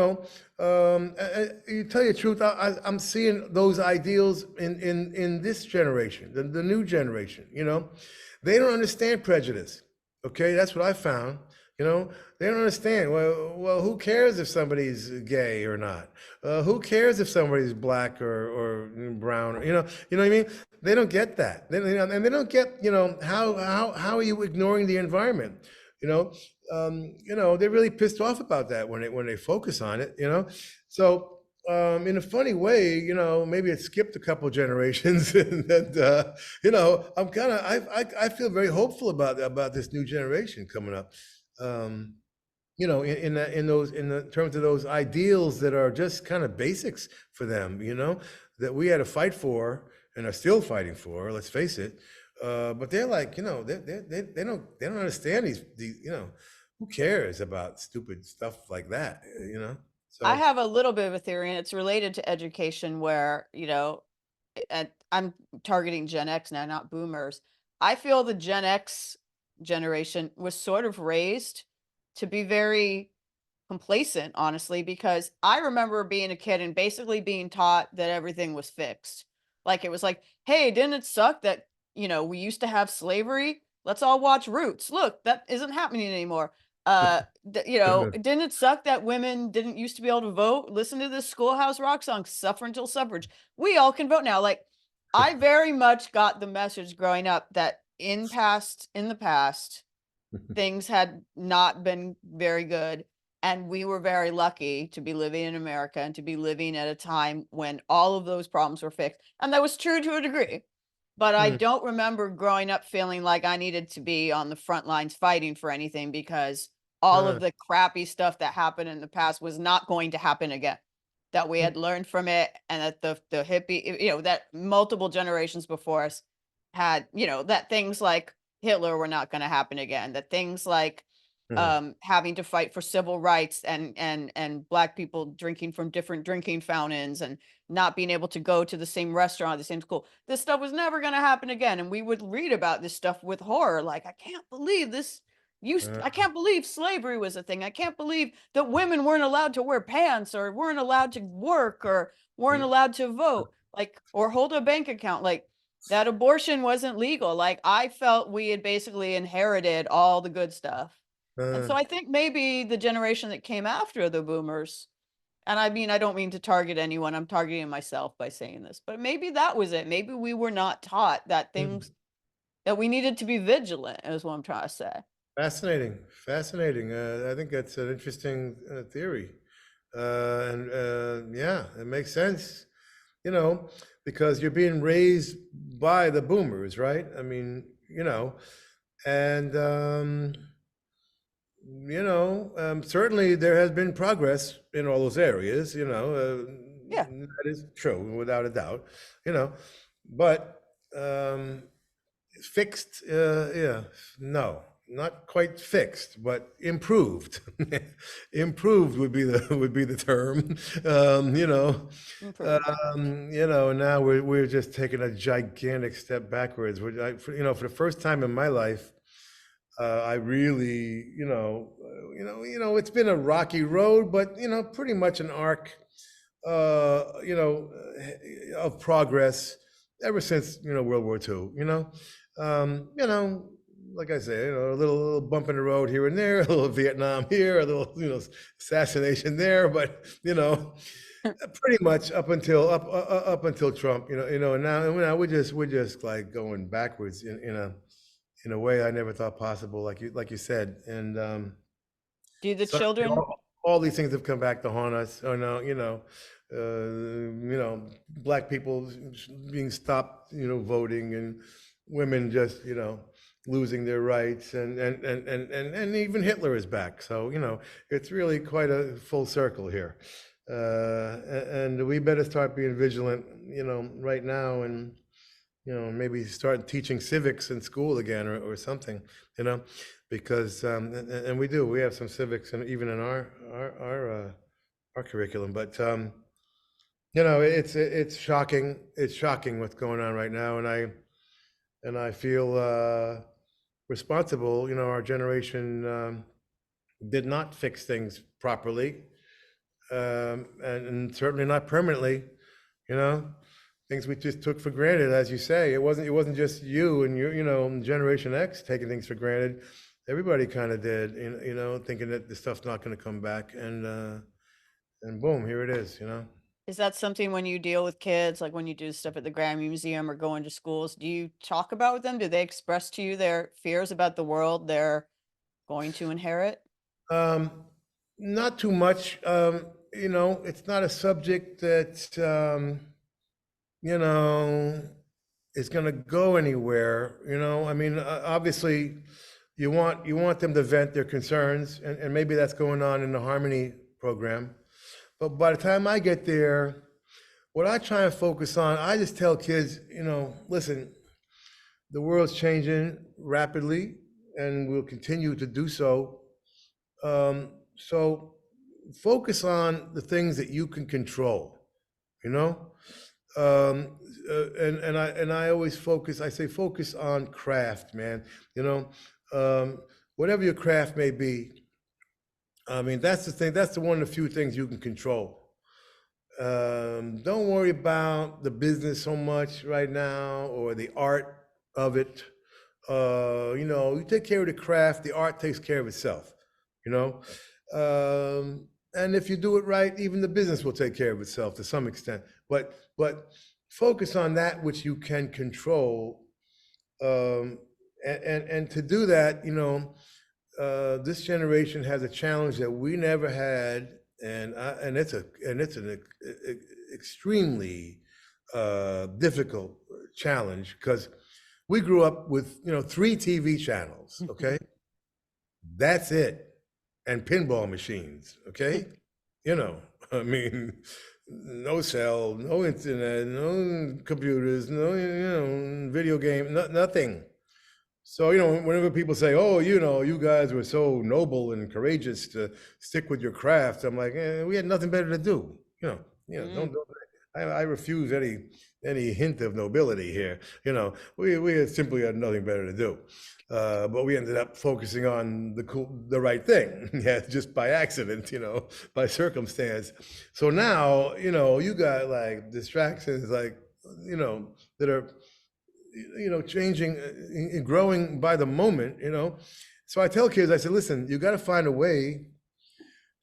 tell you the truth, I'm seeing those ideals in this generation, the new generation. They don't understand prejudice. Okay, that's what I found. They don't understand. Well, who cares if somebody's gay or not? Who cares if somebody's black or brown? You know what I mean? They don't get that. And they don't get, how are you ignoring the environment? They're really pissed off about that when they focus on it. So in a funny way, maybe it skipped a couple generations, and I feel very hopeful about this new generation coming up. Um, in the terms of those ideals that are just kind of basics for them, that we had to fight for and are still fighting for. Let's face it. But they're like, they don't understand these. Who cares about stupid stuff like that? I So have a little bit of a theory, and it's related to education where, and I'm targeting Gen X now, not boomers. I feel the Gen X generation was sort of raised to be very complacent, honestly, because I remember being a kid and basically being taught that everything was fixed. Like it was like, hey, didn't it suck that, we used to have slavery? Let's all watch Roots. Look, that isn't happening anymore. Didn't it suck that women didn't used to be able to vote? Listen to this Schoolhouse Rock song, Suffer Until Suffrage. We all can vote now. Like, I very much got the message growing up that in the past, things had not been very good, and we were very lucky to be living in America and to be living at a time when all of those problems were fixed, and that was true to a degree. But I Mm, don't remember growing up feeling like I needed to be on the front lines fighting for anything because all uh, of the crappy stuff that happened in the past was not going to happen again. That we mm, had learned from it and that the hippie, that multiple generations before us had, that things like Hitler were not gonna happen again, that things like, mm, having to fight for civil rights and Black people drinking from different drinking fountains and not being able to go to the same restaurant at the same school. This stuff was never gonna happen again, and we would read about this stuff with horror, like, "I can't believe this uh, I can't believe slavery was a thing. I can't believe that women weren't allowed to wear pants or weren't allowed to work or weren't mm, allowed to vote, like, or hold a bank account, like, that abortion wasn't legal." Like, I felt we had basically inherited all the good stuff. And uh, so I think maybe the generation that came after the boomers, and I mean, I don't mean to target anyone, I'm targeting myself by saying this, but maybe that was it. Maybe we were not taught that mm. things that we needed to be vigilant, is what I'm trying to say. Fascinating, fascinating. I think that's an interesting theory. And yeah, it makes sense, you know, because you're being raised by the boomers, right? I mean, and certainly there has been progress in all those areas, Yeah, that is true, without a doubt, you know, but fixed, yeah, no, not quite fixed, but improved. Improved would be the term. improved. Now we're just taking a gigantic step backwards. For the first time in my life, I really, it's been a rocky road, but pretty much an arc, of progress ever since World War II. Um, you know, like I say, a little bump in the road here and there, a little Vietnam here, a little assassination there, but pretty much up until Trump. And now we're just like going backwards in a way I never thought possible, like you said. And Do the so children all these things have come back to haunt us. Oh no, black people being stopped, voting, and women just, losing their rights, and even Hitler is back. So it's really quite a full circle here, and we better start being vigilant, right now, and maybe start teaching civics in school again, or something, you know, because and we have some civics, and even in our curriculum, but it's shocking. It's shocking what's going on right now, and I feel responsible. Our generation did not fix things properly, and certainly not permanently. You know, things we just took for granted, as you say. It wasn't just you and Generation X taking things for granted. Everybody kind of did, thinking that the stuff's not going to come back, and boom, here it is. is that something when you deal with kids, like when you do stuff at the Grammy Museum or go into schools, do you talk about with them? Do they express to you their fears about the world they're going to inherit? Um, Not too much. It's not a subject that you know is going to go anywhere. I mean, obviously, you want them to vent their concerns, and maybe that's going on in the Harmony program. But by the time I get there, what I try and focus on, I just tell kids, listen, the world's changing rapidly, and will continue to do so. So focus on the things that you can control, you know? And I always focus, I say, focus on craft, man. You know, whatever your craft may be. I mean, that's the thing, that's the one of the few things you can control. Don't worry about the business so much right now, or the art of it. You take care of the craft, the art takes care of itself, you know. And if you do it right, even the business will take care of itself to some extent. But focus on that which you can control. Um, and to do that, this generation has a challenge that we never had, and it's an extremely difficult challenge because we grew up with 3 TV channels. Okay, that's it, and pinball machines. Okay, I mean, no cell, no internet, no computers, no video game, nothing. So, whenever people say, "Oh, you guys were so noble and courageous to stick with your craft," I'm like, we had nothing better to do. Don't. I refuse any hint of nobility here. We simply had nothing better to do, but we ended up focusing on the right thing, yeah, just by accident, by circumstance. So now, you got like distractions, like that are changing and growing by the moment. So I tell kids, I said, listen, you got to find a way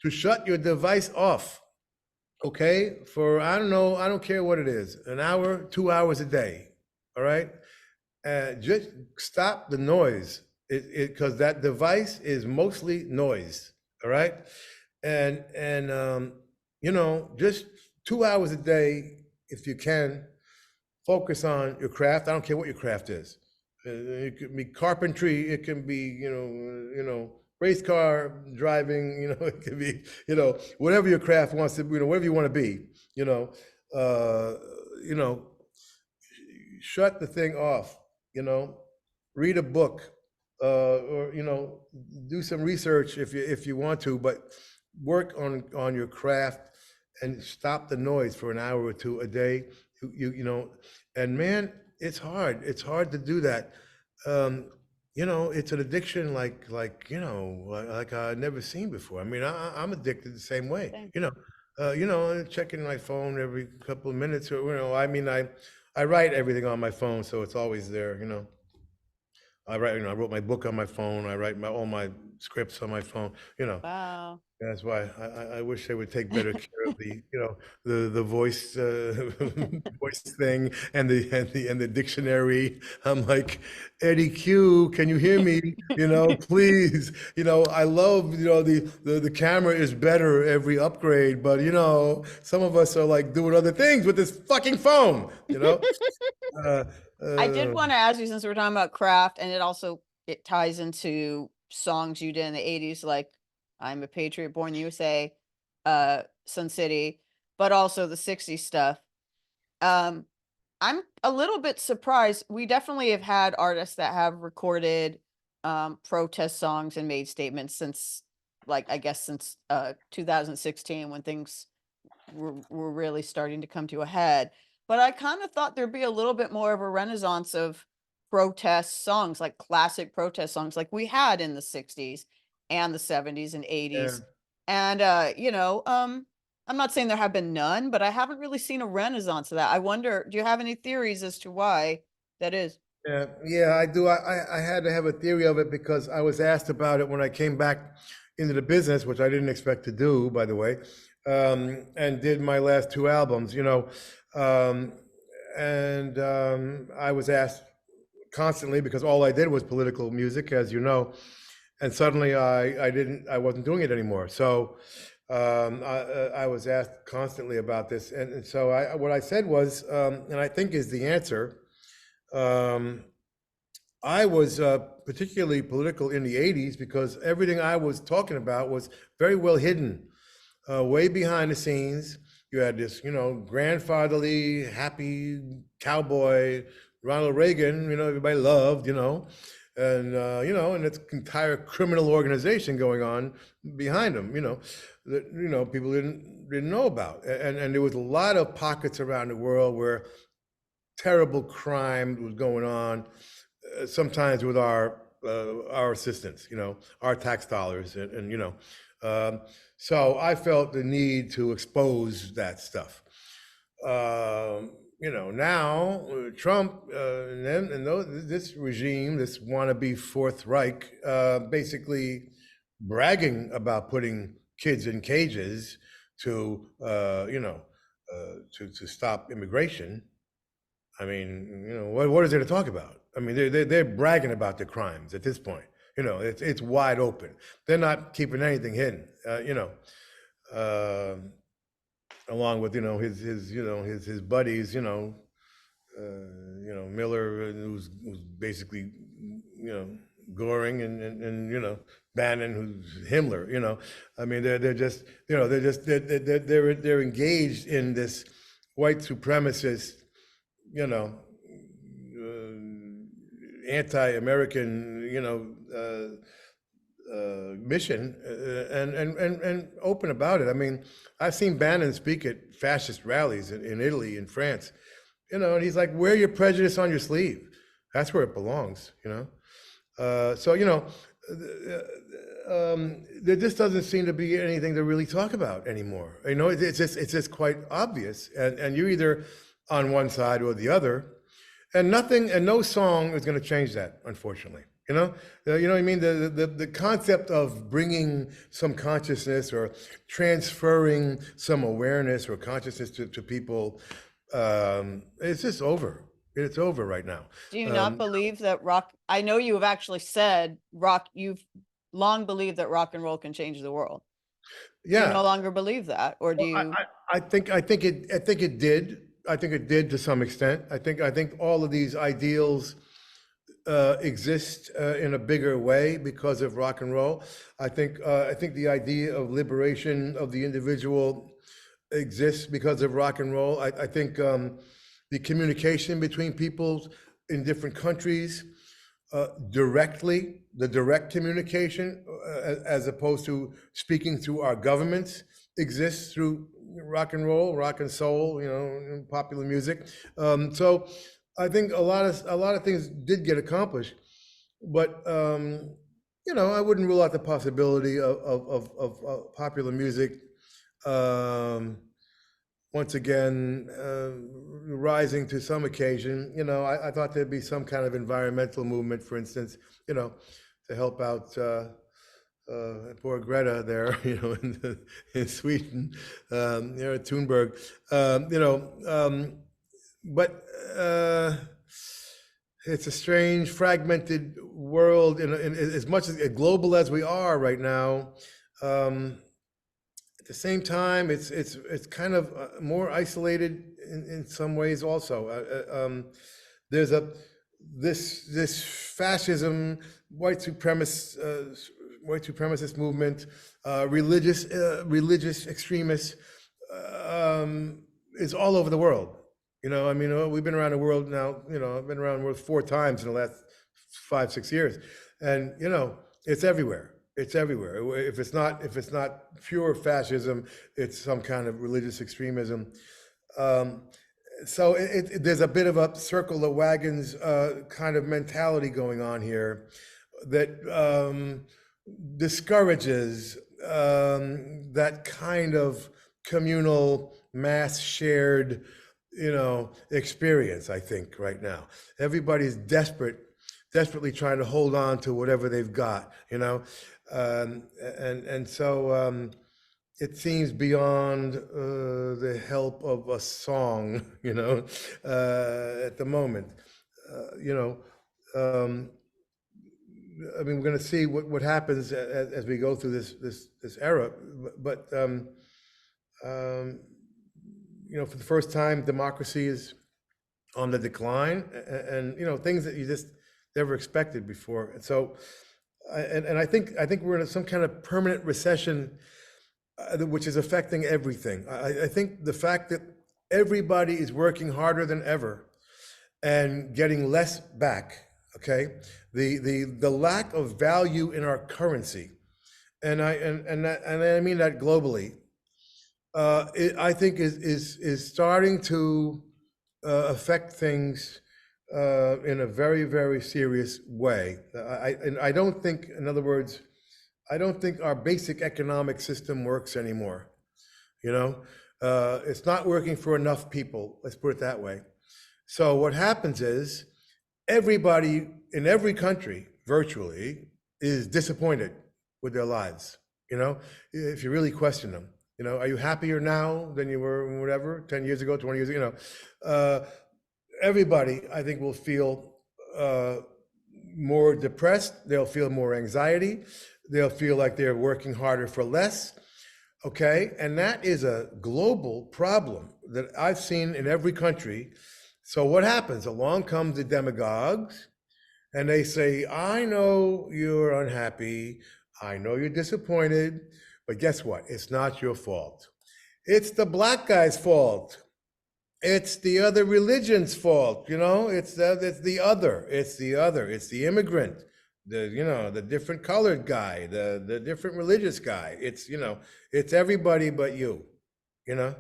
to shut your device off, okay, for, I don't know, I don't care what it is, an hour, 2 hours a day. All right, just stop the noise, because that device is mostly noise. All right, and just 2 hours a day, if you can, focus on your craft. I don't care what your craft is. It could be carpentry. It can be, race car driving. It could be, whatever your craft wants to, whatever you want to be. You know, uh, you know, shut the thing off. Read a book, or do some research if you want to, but work on your craft and stop the noise for an hour or two a day. And man, it's hard. It's hard to do that. It's an addiction like I've never seen before. I mean, I'm addicted the same way. Checking my phone every couple of minutes, or I mean, I write everything on my phone, so it's always there. I write. I wrote my book on my phone. I write all my scripts on my phone. Wow. That's why I wish they would take better care of the voice voice thing and the dictionary. I'm like, Eddie Q, can you hear me? Please. I love the camera is better every upgrade, but some of us are like doing other things with this fucking phone. Uh, I did want to ask you, since we're talking about craft, and it ties into songs you did in the 80s, like I'm a Patriot, Born USA, Sun City, but also the 60s stuff. I'm a little bit surprised. We definitely have had artists that have recorded protest songs and made statements since, like, I guess since 2016, when things were really starting to come to a head. But I kind of thought there'd be a little bit more of a renaissance of protest songs, like classic protest songs, like we had in the 60s and the 70s and yeah. 80s. And I'm not saying there have been none, but I haven't really seen a renaissance of that. I wonder, do you have any theories as to why that is? Yeah, I do. I had to have a theory of it because I was asked about it when I came back into the business, which I didn't expect to do, by the way, and did my last 2 albums, um, and I was asked constantly because all I did was political music, as you know, and suddenly I wasn't doing it anymore. So I was asked constantly about this, and so what I said was, and I think is the answer. I was particularly political in the 80s because everything I was talking about was very well hidden, way behind the scenes. You had this, grandfatherly, happy cowboy, Ronald Reagan, everybody loved, and its entire criminal organization going on behind him, that, people didn't know about. And there was a lot of pockets around the world where terrible crime was going on, sometimes with our assistance, our tax dollars, and so I felt the need to expose that stuff. Now Trump this regime, this wannabe Fourth Reich, basically bragging about putting kids in cages to to stop immigration. I mean, what is there to talk about? I mean, they're bragging about their crimes at this point. It's wide open. They're not keeping anything hidden. Uh, Along with his buddies. Miller, who's basically, Goring, and Bannon, who's Himmler. I mean, they're just, they're engaged in this white supremacist, you know, anti-American, mission, and open about it. I mean, I've seen Bannon speak at fascist rallies in Italy and France, and he's like, wear your prejudice on your sleeve. That's where it belongs. So, there just doesn't seem to be anything to really talk about anymore. It's just quite obvious, and you're either on one side or the other, and no song is going to change that, unfortunately. You know what I mean? The concept of bringing some consciousness or transferring some awareness or consciousness to people, it's just over. It's over right now. Do you not believe that rock? I know you have actually said rock. You've long believed that rock and roll can change the world. Do you no longer believe that, or do you? I think it did. I think it did to some extent. I think all of these ideals exist in a bigger way because of rock and roll. I think the idea of liberation of the individual exists because of rock and roll. I think the communication between people in different countries, the direct communication, as opposed to speaking through our governments, exists through rock and roll, rock and soul, popular music. So I think a lot of things did get accomplished, but I wouldn't rule out the possibility of popular music once again rising to some occasion. I thought there'd be some kind of environmental movement, for instance, to help out poor Greta there, in Sweden, at Thunberg, but it's a strange, fragmented world. In as much as global as we are right now, at the same time, it's kind of more isolated in some ways. Also, there's this fascism, white supremacist movement, religious extremists, is all over the world. I mean, we've been around the world now. I've been around the world 4 times in the last 5-6 years, and it's everywhere. It's everywhere. If it's not pure fascism, it's some kind of religious extremism. So there's a bit of a circle the wagons kind of mentality going on here that discourages that kind of communal, mass shared, experience. I think right now everybody's desperately trying to hold on to whatever they've got, and so it seems beyond the help of a song, at the moment. I mean, we're going to see what happens as we go through this era, but for the first time, democracy is on the decline, and things that you just never expected before. And so, and I think we're in some kind of permanent recession, which is affecting everything. I think the fact that everybody is working harder than ever and getting less back. Okay, the lack of value in our currency, and I mean that globally. I think is starting to affect things in a very, very serious way. I don't think, in other words, I don't think our basic economic system works anymore. It's not working for enough people. Let's put it that way. So what happens is everybody in every country, virtually, is disappointed with their lives. If you really question them. Are you happier now than you were, whatever, 10 years ago, 20 years ago? everybody, I think, will feel uh, more depressed. They'll feel more anxiety. They'll feel like they're working harder for less. Okay, and that is a global problem that I've seen in every country. So what happens? Along comes the demagogues, and they say, I know you're unhappy. I know you're disappointed, but guess what? It's not your fault. It's the black guy's fault. It's the other religion's fault, it's the other, it's the immigrant, the different colored guy, the different religious guy. It's everybody but you know?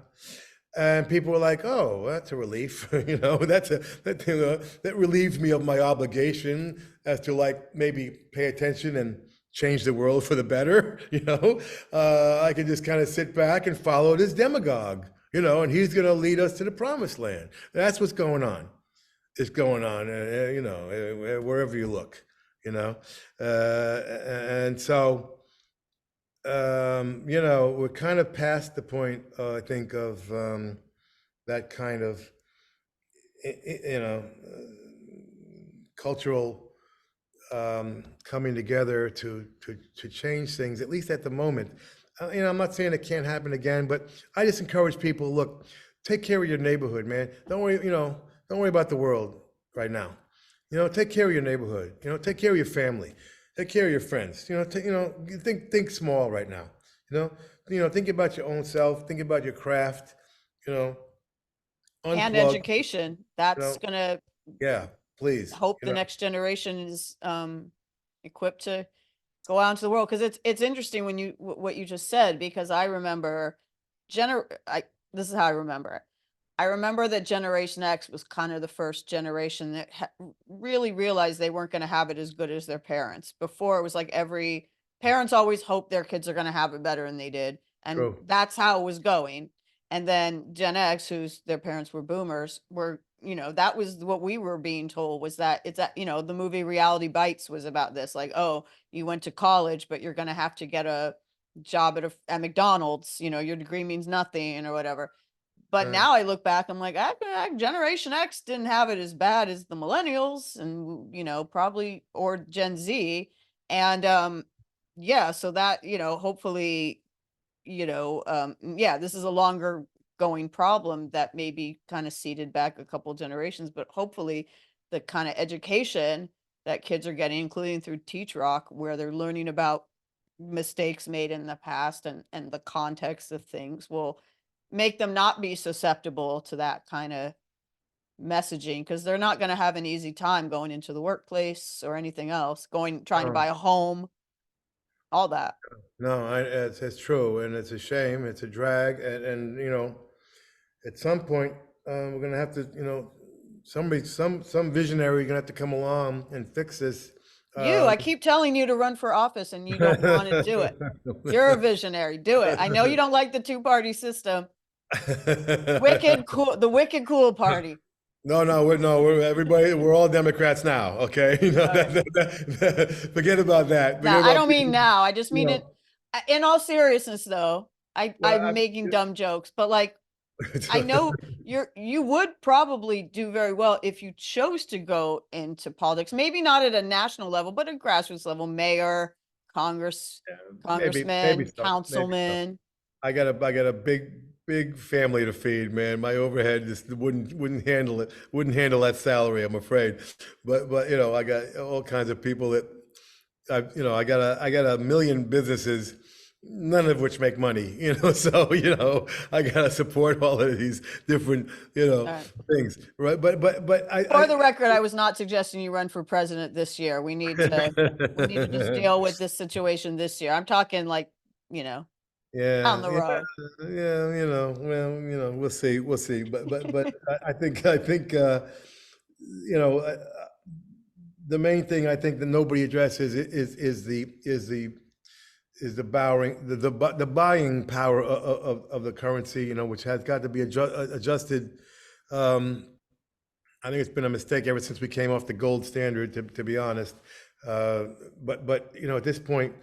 And people were like, oh, that's a relief, that relieves me of my obligation as to like maybe pay attention and change the world for the better, I can just kind of sit back and follow this demagogue, and he's going to lead us to the promised land. That's what's going on. It's going on, wherever you look, and so, we're kind of past the point, I think, of that kind of, cultural coming together to change things, at least at the moment. I'm not saying it can't happen again, but I just encourage people, look, take care of your neighborhood, man. Don't worry about the world right now. Take care of your neighborhood. Take care of your family. Take care of your friends. Think small right now. Think about your own self. Think about your craft. And Unplug. education. That's gonna Yeah, please. hope the next generation is equipped to go out into the world, because it's interesting when what you just said, because I remember this is how I remember it. I remember that Generation X was kind of the first generation that really realized they weren't going to have it as good as their parents. Before, it was like every parents always hope their kids are going to have it better than they did, and True. that's how it was going. And then Gen X, whose their parents were boomers, were, that was what we were being told, was that it's that, the movie Reality Bites was about this, like, oh, you went to college, but you're going to have to get a job at McDonald's, your degree means nothing or whatever. But now I look back, I'm like, Generation X didn't have it as bad as the millennials and, probably, or Gen Z. And yeah, so that, hopefully, yeah, this is a longer going problem that maybe kind of seeded back a couple generations, but hopefully the kind of education that kids are getting, including through TeachRock, where they're learning about mistakes made in the past and the context of things, will make them not be susceptible to that kind of messaging, because they're not going to have an easy time going into the workplace or anything else, trying to buy a home, all that. No, it's true, and it's a shame. It's a drag, and at some point, we're gonna have to, somebody, some visionary, gonna have to come along and fix this. I keep telling you to run for office and you don't want to do it. You're a visionary. Do it. I know you don't like the two-party system. Wicked cool, the wicked cool party. No, we're everybody. We're all Democrats now. Okay, forget about that. No, I don't mean now. I just mean it. In all seriousness, though, I'm making dumb jokes, but like, I know you would probably do very well if you chose to go into politics. Maybe not at a national level, but at grassroots level, mayor, congressman, maybe so, councilman. I got a big family to feed, man. My overhead just wouldn't handle it. Wouldn't handle that salary, I'm afraid. But I got all kinds of people that I got a million businesses, none of which make money, so I gotta support all of these different things, right? But For the record, I was not suggesting you run for president this year. We need to just deal with this situation this year. I'm talking like, yeah, down the road. Well, we'll see. But I think the main thing I think that nobody addresses is the buying power of the currency, which has got to be adjusted. I think it's been a mistake ever since we came off the gold standard, to be honest. But at this point,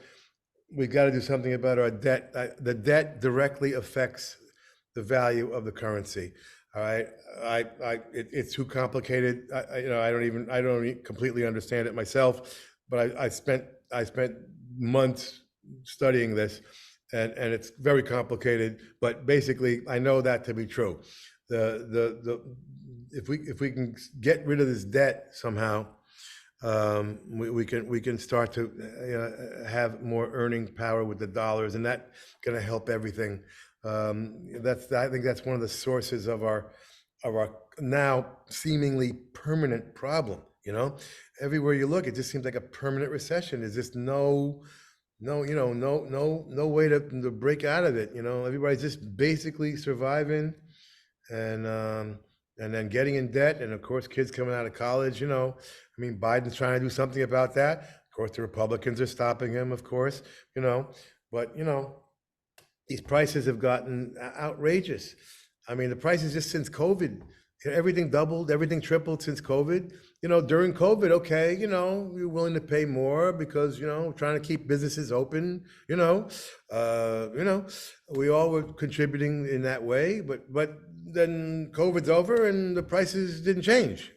we've got to do something about our debt. The debt directly affects the value of the currency. All right, it's too complicated. I don't completely understand it myself, but I spent months studying this, and it's very complicated. But basically, I know that to be true. The if we can get rid of this debt somehow, we can start to have more earning power with the dollars, and that's going to help everything. I think that's one of the sources of our now seemingly permanent problem. Everywhere you look, it just seems like a permanent recession. There's just no way to break out of it. Everybody's just basically surviving, and then getting in debt, and of course, kids coming out of college. I mean, Biden's trying to do something about that. Of course, the Republicans are stopping him. Of course, but these prices have gotten outrageous. I mean, the prices just since COVID, everything doubled, everything tripled since COVID. During COVID, okay, we were willing to pay more because, trying to keep businesses open, we all were contributing in that way, but then COVID's over and the prices didn't change,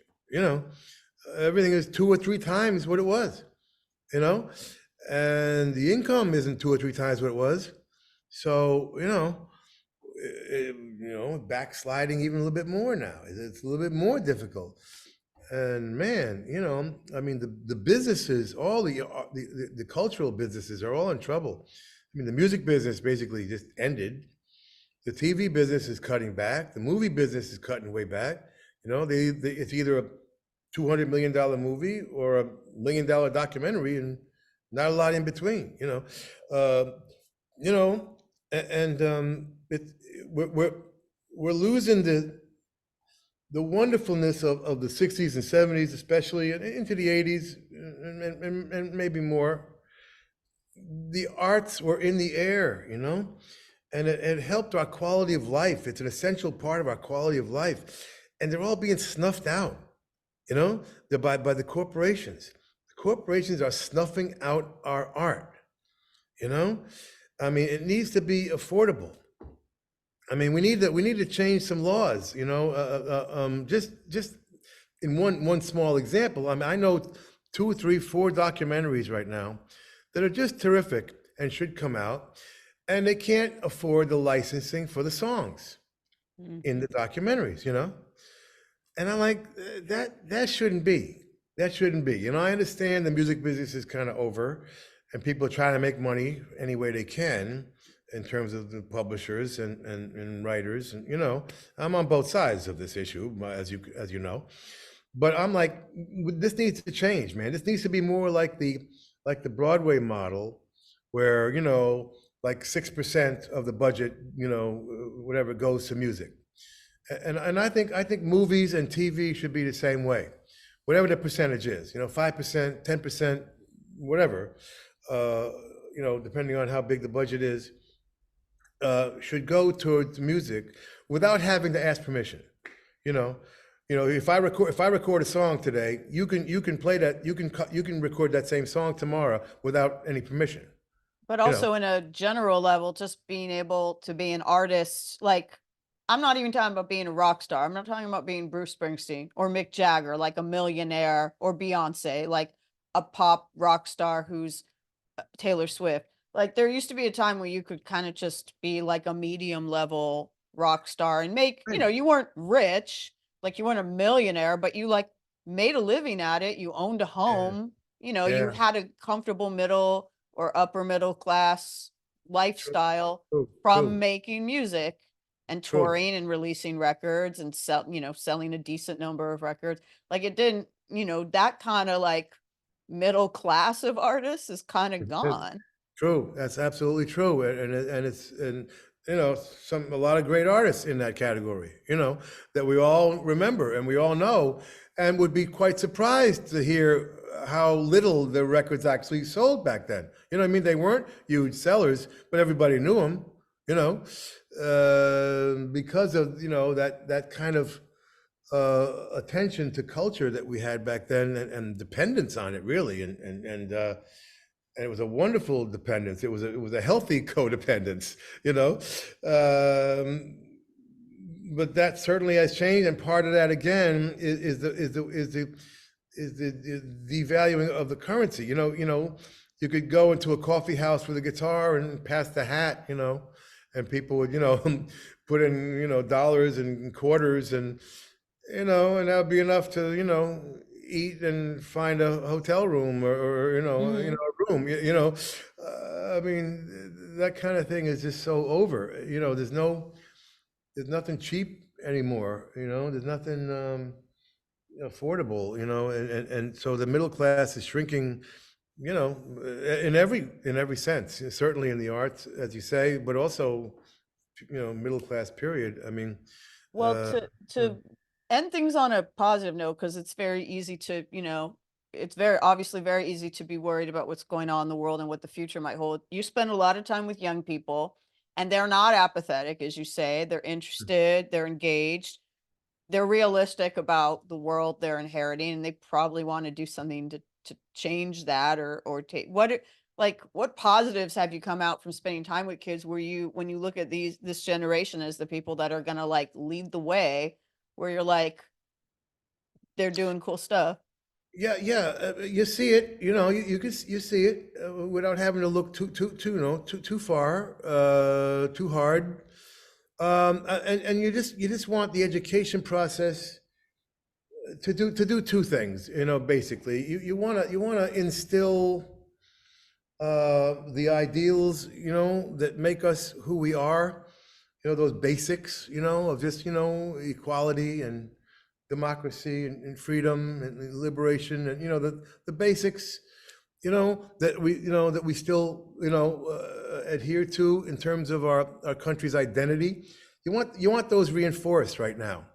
everything is 2 or 3 times what it was, and the income isn't 2 or 3 times what it was. So, backsliding even a little bit more now. It's a little bit more difficult. And man, I mean, the businesses, all the cultural businesses are all in trouble. I mean, the music business basically just ended. The TV business is cutting back. The movie business is cutting way back. It's either a $200 million movie or a $1 million documentary, and not a lot in between. We're losing the wonderfulness of the 60s and 70s, especially, and into the 80s, and maybe more. The arts were in the air, and it helped our quality of life. It's an essential part of our quality of life, and they're all being snuffed out, they're by the corporations. The corporations are snuffing out our art, I mean, it needs to be affordable. I mean, we need to change some laws, just in one small example. I mean, I know 2, 3, 4 documentaries right now that are just terrific and should come out, and they can't afford the licensing for the songs in the documentaries, And I'm like, that shouldn't be. That shouldn't be. I understand the music business is kind of over, and people are trying to make money any way they can in terms of the publishers and writers. And, I'm on both sides of this issue, as you know. But I'm like, this needs to change, man. This needs to be more like the Broadway model, where, like 6% of the budget, whatever, goes to music. And I think movies and TV should be the same way, whatever the percentage is, 5%, 10%, whatever, depending on how big the budget is, should go towards music without having to ask permission. If I record a song today, you can play that, you can record that same song tomorrow without any permission. But also in a general level, just being able to be an artist, like, I'm not even talking about being a rock star. I'm not talking about being Bruce Springsteen or Mick Jagger, like a millionaire, or Beyonce, like a pop rock star who's Taylor Swift. Like, there used to be a time where you could kind of just be like a medium level rock star and make, you weren't rich, like you weren't a millionaire, but you like made a living at it. You owned a home, you had a comfortable middle or upper middle class lifestyle from making music and touring and releasing records and selling a decent number of records. Like, it didn't, that kind of like middle class of artists is kind of gone. True. That's absolutely true. And a lot of great artists in that category, that we all remember and we all know, and would be quite surprised to hear how little the records actually sold back then. I mean? They weren't huge sellers, but everybody knew them, because of, that kind of attention to culture that we had back then, and dependence on it, really. And it was a wonderful dependence. It was a healthy codependence, but that certainly has changed, and part of that again is the devaluing of the currency. You could go into a coffee house with a guitar and pass the hat, and people would, put in, dollars and quarters, and that would be enough to, eat and find a hotel room, or Hmm. a room. I mean, that kind of thing is just so over. There's nothing cheap anymore. There's nothing affordable. And so the middle class is shrinking. In every sense, certainly in the arts, as you say, but also middle class period. I mean, Well, uh, to yeah. to end things on a positive note, because it's very easy to, it's very obviously very easy to be worried about what's going on in the world and what the future might hold. You spend a lot of time with young people, and they're not apathetic, as you say. They're interested, they're engaged, they're realistic about the world they're inheriting, and they probably want to do something to change that, or take what positives have you come out from spending time with kids, where you, when you look at this generation as the people that are going to like lead the way, where you're like, they're doing cool stuff. Yeah, yeah, you see it. You see it without having to look too far, too hard. And you just want the education process to do two things. Basically, you wanna instill the ideals, that make us who we are. Those basics, of just equality and democracy and freedom and liberation, and the basics, that we still adhere to in terms of our country's identity. You want those reinforced right now.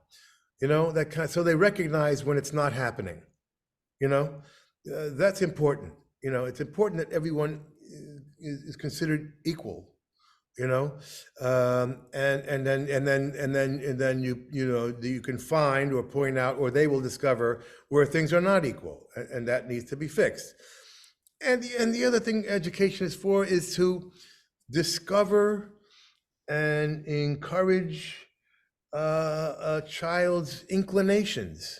That kind, so they recognize when it's not happening. You know, that's important. It's important that everyone is considered equal. And then you can find or point out, or they will discover where things are not equal, and that needs to be fixed. And the other thing education is for is to discover and encourage a child's inclinations.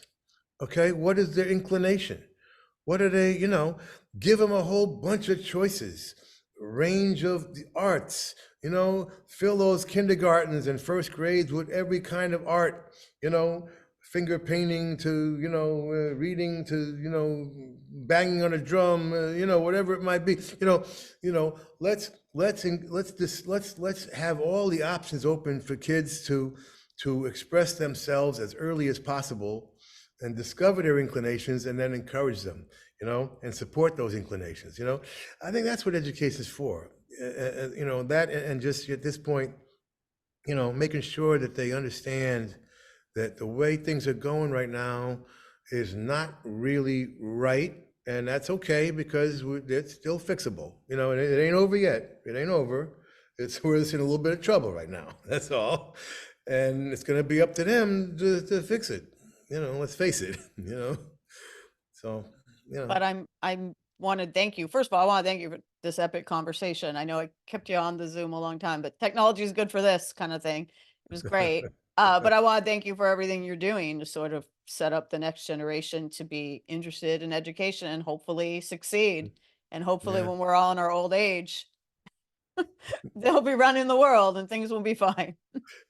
Okay, what is their inclination? What are they, give them a whole bunch of choices, range of the arts, fill those kindergartens and first grades with every kind of art, finger painting to, reading to, banging on a drum, whatever it might be. Let's have all the options open for kids to express themselves as early as possible and discover their inclinations, and then encourage them, and support those inclinations. I think that's what education is for. That, and just at this point, making sure that they understand that the way things are going right now is not really right, and that's okay, because it's still fixable. And it ain't over yet. It ain't over. We're just in a little bit of trouble right now. That's all, and it's going to be up to them to fix it. Let's face it. So, you know, But I'm want to thank you. First of all, I want to thank you for this epic conversation. I know I kept you on the Zoom a long time, but technology is good for this kind of thing. It was great. But I want to thank you for everything you're doing to sort of set up the next generation to be interested in education and hopefully succeed. And hopefully yeah. when we're all in our old age, they'll be running the world and things will be fine.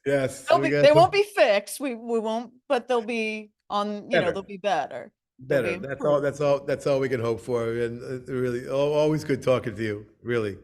Yes, we got They some won't be fixed. We won't, but they'll be on, they'll better. be better. They'll be Better. That's all. improved. That's all. That's all we can hope for. And really, always good talking to you. Really.